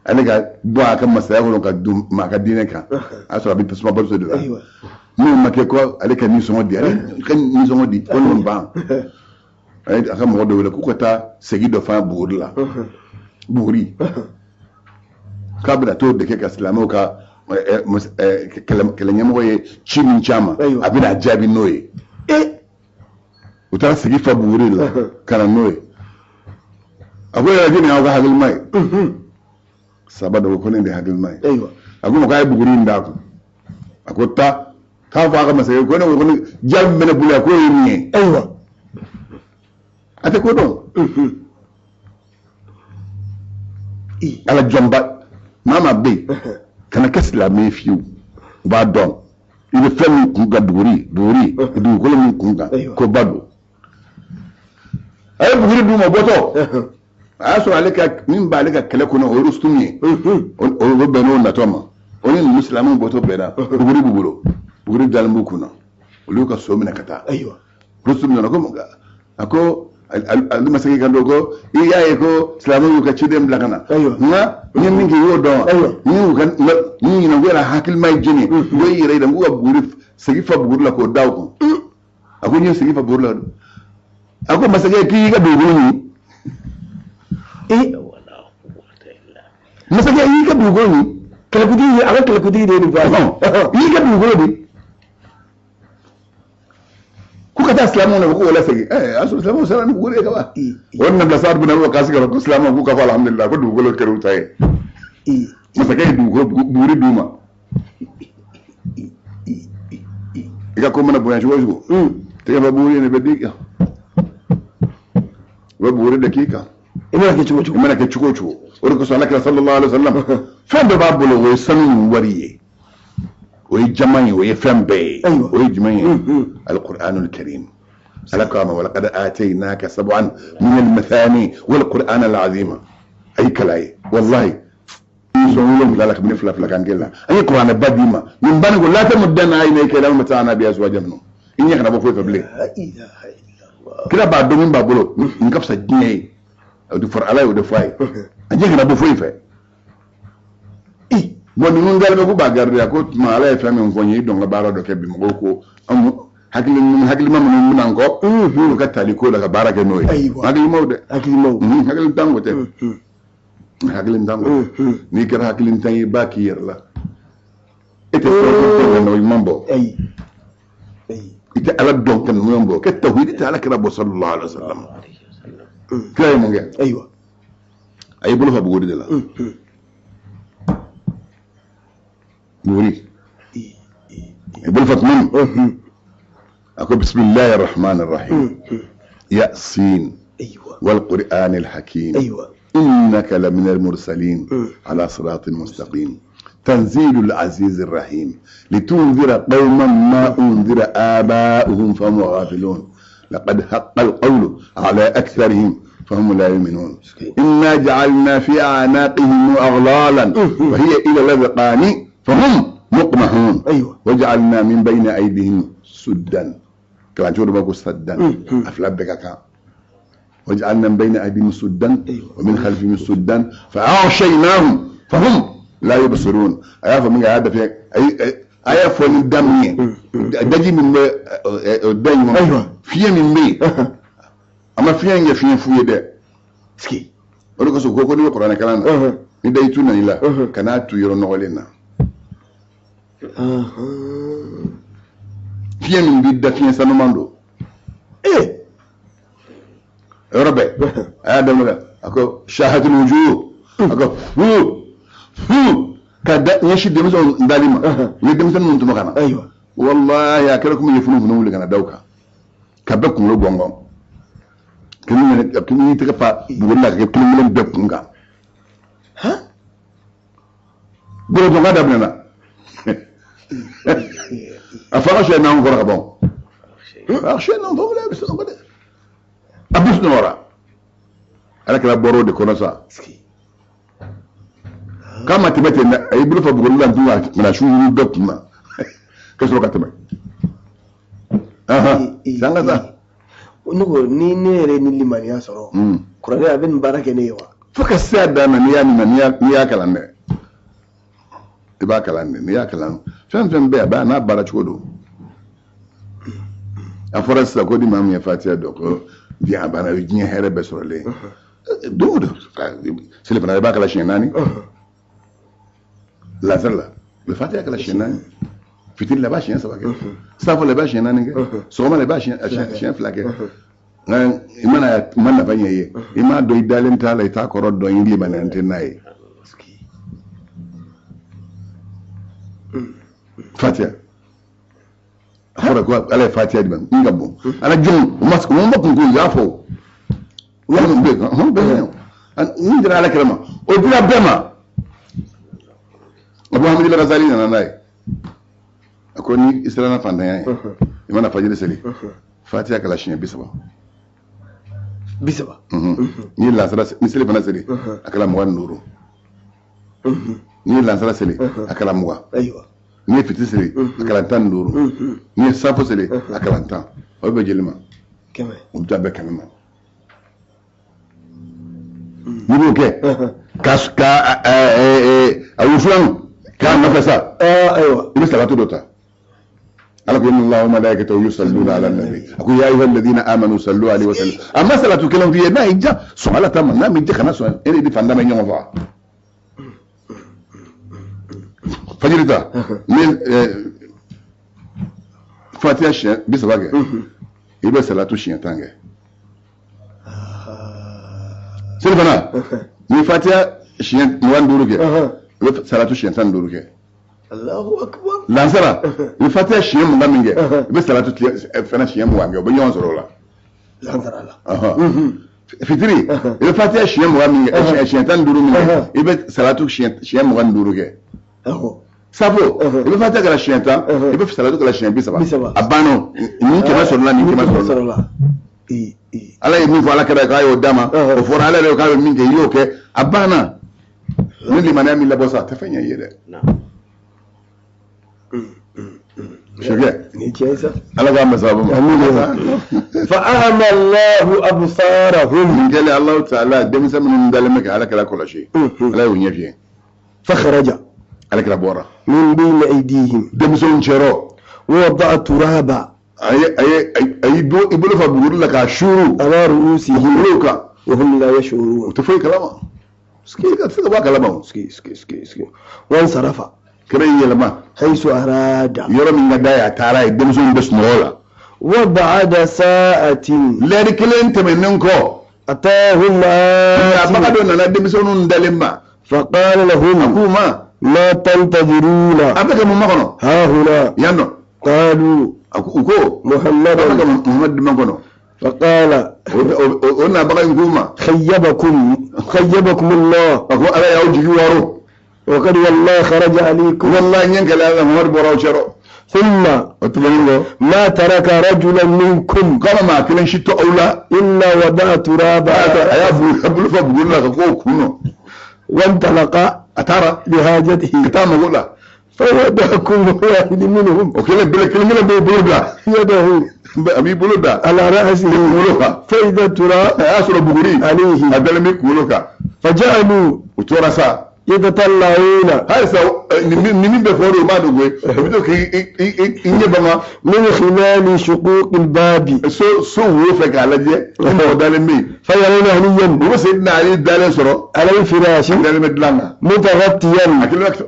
[SPEAKER 1] ale ga bo aka masaya ko ka dum ma ka dine ka asura bi pesma bolso de la ni make ko ale ka ni somo di ale kan ni somo di ko non ba ay aka mo do le ku ko ta segi do fa buuri la buuri kabla to de ke ka islamo ka kele nyamo ye chimi chama abina jabi noye utara segi fa buuri la kana noye ago ya gini ga hagil mai sabada ko ne da hagil mai ago mo kay buguri ndako akota ka fa ga masay ko ne ko jam mena bula ko yini ate ko don ala jomba mama be kana kasla me fiu ba don ile fami ku ga duri du ko mi ku ga ko bado ay buguri du mo boto aso alika min ba alika kele kono o rustumye o beno na toma oni muslimu boto bena buguri dalmu kuna uluka so mina kata rustum na ko ako al masaki kando ko iyaye ko islamu ka cidem lagana nga nyen ningi yo do ni na wera hakil may jini goyi reyda nguwa buguri segi fa buguri la ko daw ko ako nyen segi fa buguri la ako masaki ki ga do ni masaka yi ka dugo ni kala kudi yi aka kala kudi de ni fa yi ka dugo ni ku kata islamu ne ko wala segi asu islamu sala ni gure ka ba wannan da sa'ad bin Abi Waqqas ko islamu ko ka fa alhamdulillah ko du golo keru tay masa kay du ko buri duma ika ko mana boyan jojo te ba buri ne be dika ba buri dakika
[SPEAKER 2] ina ke chuko
[SPEAKER 1] wani ko sallallahu alaihi wasallam fen be ba bolo we sanu wariye ويجمعي ويفهم ويجمعي القرآن الكريم ألقام ولقد آتيناك سبعا من المثاني والقرآن العظيم أي كلاي والله يزولون لا لك بنفلا فلا كان كلا أي قرآن بديما من بني لا تمدنا عينيك إلى متاعنا بأزواج منه إني أنا بقول فبلي كلا بعد من بقوله نكفس الدنيا أو دفر علي ودفاي أجي أنا بقول فيه bon nun dal be ko bagarde ko ma ala fa men ko nyi don la bara do kebbi mo ko am hakli mam non nan ko ko katali ko la barake noy hakli mawde hakli tango te hakli tango ni kera hakli tangi baki yer la ete ko no mambo ite ala don kan mambo ke tawhid ta ala kira bo sallallahu alaihi wasallam kay mo nge aywa ay bulu fa bugodi de la نوري يقول فاطمين أقول بسم الله الرحمن الرحيم ياسين والقرآن الحكيم إنك لمن المرسلين على صراط مستقيم تنزيل العزيز الرحيم لتنذر قوما ما أنذر آباؤهم فهم غافلون لقد حق القول على أكثرهم فهم لا يؤمنون إنا جعلنا في أعناقهم أغلالا وهي إلى الأذقان فهم مقمحون وجعلنا من بين أيديهم سدا كما تقول بقول سدا أفلاب بكاكا وجعلنا من بين أيديهم سدا ومن خلفهم سدا فأغشيناهم فهم لا يبصرون أيا فمن هذا في أيا فمن دمي دجي من دايما في من بي أما في فوي ده سكي ولو كسو كوكو دي القرآن كلام ندايتونا إلا كناتو يرون نغلينا fiye min bi da fiye sanuman do Rabbe aya da maga ako shahadul wujuh ako kada yashi da muso ndalima ne da muso mun tuma kana aiwa wallahi ya kare kuma yefunu funu wuli kana dauka ka be kun lo gongo kini ta ka fa bugulla ka kini mun be kunga ha bolo gonga da bana أفرش أنهم غرقبون أخشى أنهم هم لا يبسطون قد أبوس نورا أنا كلا برود كونسا كما تبتي يبلو فبقول الله أنتم من أشوف يدقنا كسر كتمه سانغا
[SPEAKER 2] nugo ni nere ni limani ya soro kurane abin barake ne yawa
[SPEAKER 1] fakasa da na ya kalande iba kalande ni ya kalan fɛn bɛɛ a b'a n'a baara cogo don a fɔra sisan ko ni maa min ye fatiha dɔn ko diɲɛ a banna diɲɛ hɛrɛ bɛɛ sɔrɔlen don o don seli fana i b'a kala siɲɛ 4 lasara la i bɛ fatiha kala siɲɛ 4 fitiri la i b'a siɲɛ 3 kɛ safo la i b'a siɲɛ 4 kɛ sɔgɔma la i b'a siɲɛ 2 kɛ nka i ma nafa ɲɛ i ye i m'a dɔn i dalen t'a la i t'a kɔrɔ dɔn i limaniyalen tɛ n'a ye Fatiha ahora ko ala Fatiha diban ngabo ala jom masko mo bakun ko yafo wala be be ni dira ala kalama o dira bema Abu Hamid al-Ghazali na nay ko ni israna fanda yayi imana fajiri seli Fatiha kala shinya bisaba ni la sala ni seli bana seli akala mo wan nuru ni la sala seli akala mo
[SPEAKER 2] aywa
[SPEAKER 1] ni fiti sele akala 15 ni safo sele akala 10 o be jelima
[SPEAKER 2] keme
[SPEAKER 1] o ta be keme ni bo ke kaska awuflan ka nafasa aywa ni salatu dota ala ko inna allaha wa malaikatahu yusalluna ala nabi aku ya ayyuhal ladina amanu sallu alaihi wa sallam amma salatu kalam fi na hijja so ala tamma na mi je kana so ene di fanda me nyoma fa fajirita ni fatiha shi bisa bage ibe salatu shiyantange sirfana ni fatiha shiyan wan duruke ibe salatu shiyantan duruke
[SPEAKER 2] Allahu akbar
[SPEAKER 1] lansara ni fatiha shiyan mun gaminge ibe salatu fana shiyan mu wange obe yon soro la
[SPEAKER 2] lansara la
[SPEAKER 1] fitiri ibe fatiha shiyan mu gaminge shiyantan duru minge ibe salatu shiyan mu gan duruke Sabo, il va faire la chienne, il va faire la chienne, abano, ni kema sorola, ni kema sorola. Ala ye min fɔ ala kɛra k'a y'o d'a ma o fɔra ala yɛrɛ k'a bɛ min kɛ i y'o kɛ a banna ni limaniya min labɔ sa a tɛ fɛn ɲɛ i ye dɛ. Sɛgɛ ala k'a masabu ma.
[SPEAKER 2] fa ahama Allahu absarahum.
[SPEAKER 1] nin kɛlen Alahu taala denmisɛn minnu dalen bɛ ka ala kɛra kɔlɔsi ala y'o ɲɛ fiyɛ.
[SPEAKER 2] fa kharaja.
[SPEAKER 1] ala kɛra bɔra.
[SPEAKER 2] min bayni aydihim.
[SPEAKER 1] denmisɛnw cɛrɔ.
[SPEAKER 2] wa wada'a turaba.
[SPEAKER 1] a yi do i bolo fa buguri la k'a suuru.
[SPEAKER 2] ala ru'usihim.
[SPEAKER 1] olu kan.
[SPEAKER 2] wa hum la yash'urun.
[SPEAKER 1] o tɛ foyi kalama. i ka se ka bɔ a kalama o.
[SPEAKER 2] wan sarafa.
[SPEAKER 1] kɛra y'i yɛlɛma.
[SPEAKER 2] haysu arada.
[SPEAKER 1] yɔrɔ min ka d'a ye a taara ye denmisɛnw bɛ sunɔgɔ la.
[SPEAKER 2] wa ba'da sa'atin.
[SPEAKER 1] lɛri kelen tɛmɛnen kɔ.
[SPEAKER 2] atahum
[SPEAKER 1] a baga dɔ nana denmisɛnninw dalen ma.
[SPEAKER 2] faqala lahum.
[SPEAKER 1] a k'u ma.
[SPEAKER 2] ma tantaziruna.
[SPEAKER 1] a bɛ kɛ mun ma kɔnɔ.
[SPEAKER 2] ha huna.
[SPEAKER 1] yan nɔ.
[SPEAKER 2] qalu.
[SPEAKER 1] u ko.
[SPEAKER 2] muhammadan.
[SPEAKER 1] a bɛ kɛ muhamadu duman kɔnɔ.
[SPEAKER 2] faqala.
[SPEAKER 1] o nabaga in k'u ma.
[SPEAKER 2] khayyabakum Allah.
[SPEAKER 1] a ko ala y'aw jigi wɔɔrɔ.
[SPEAKER 2] وقد والله خرج عليكم
[SPEAKER 1] والله ينقل هذا محمد براوشرو
[SPEAKER 2] ثم ما ترك رجلا منكم
[SPEAKER 1] قال ما كلن شتو أولى
[SPEAKER 2] إلا وضع ترابا
[SPEAKER 1] يا أبو لفا بقول لك كونه
[SPEAKER 2] وانطلق
[SPEAKER 1] أترى
[SPEAKER 2] بحاجته
[SPEAKER 1] كتام أقول لك
[SPEAKER 2] فودع كل واحد منهم
[SPEAKER 1] وكلن بلكلن بولدا
[SPEAKER 2] يده
[SPEAKER 1] أبي بولدا
[SPEAKER 2] على رأسه فإذا تراب
[SPEAKER 1] أسر بقولي
[SPEAKER 2] عليه
[SPEAKER 1] أدلمي كولوكا
[SPEAKER 2] فجعلوا
[SPEAKER 1] وتورسا
[SPEAKER 2] يتطلعون
[SPEAKER 1] هاي سو نمي بفورو ما دوغوي بدو كي إني بما
[SPEAKER 2] من خلال شقوق الباب
[SPEAKER 1] سو هو فك على دي إنه دالمي
[SPEAKER 2] فيرون هنيا
[SPEAKER 1] وسيدنا علي دالي سرو
[SPEAKER 2] على الفراش
[SPEAKER 1] دالمي دلانا
[SPEAKER 2] متغطيا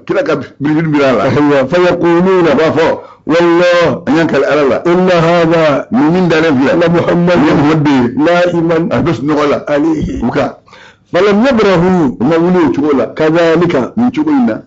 [SPEAKER 1] كلا كبريد بلالا
[SPEAKER 2] فيقولون
[SPEAKER 1] بافو
[SPEAKER 2] والله
[SPEAKER 1] أنك الألا
[SPEAKER 2] إن هذا
[SPEAKER 1] من دالم فلا
[SPEAKER 2] محمد نائما
[SPEAKER 1] بس نقول
[SPEAKER 2] عليه
[SPEAKER 1] وكا
[SPEAKER 2] فلم يبرهوا
[SPEAKER 1] ما ولو تقول
[SPEAKER 2] كذلك
[SPEAKER 1] من تقولنا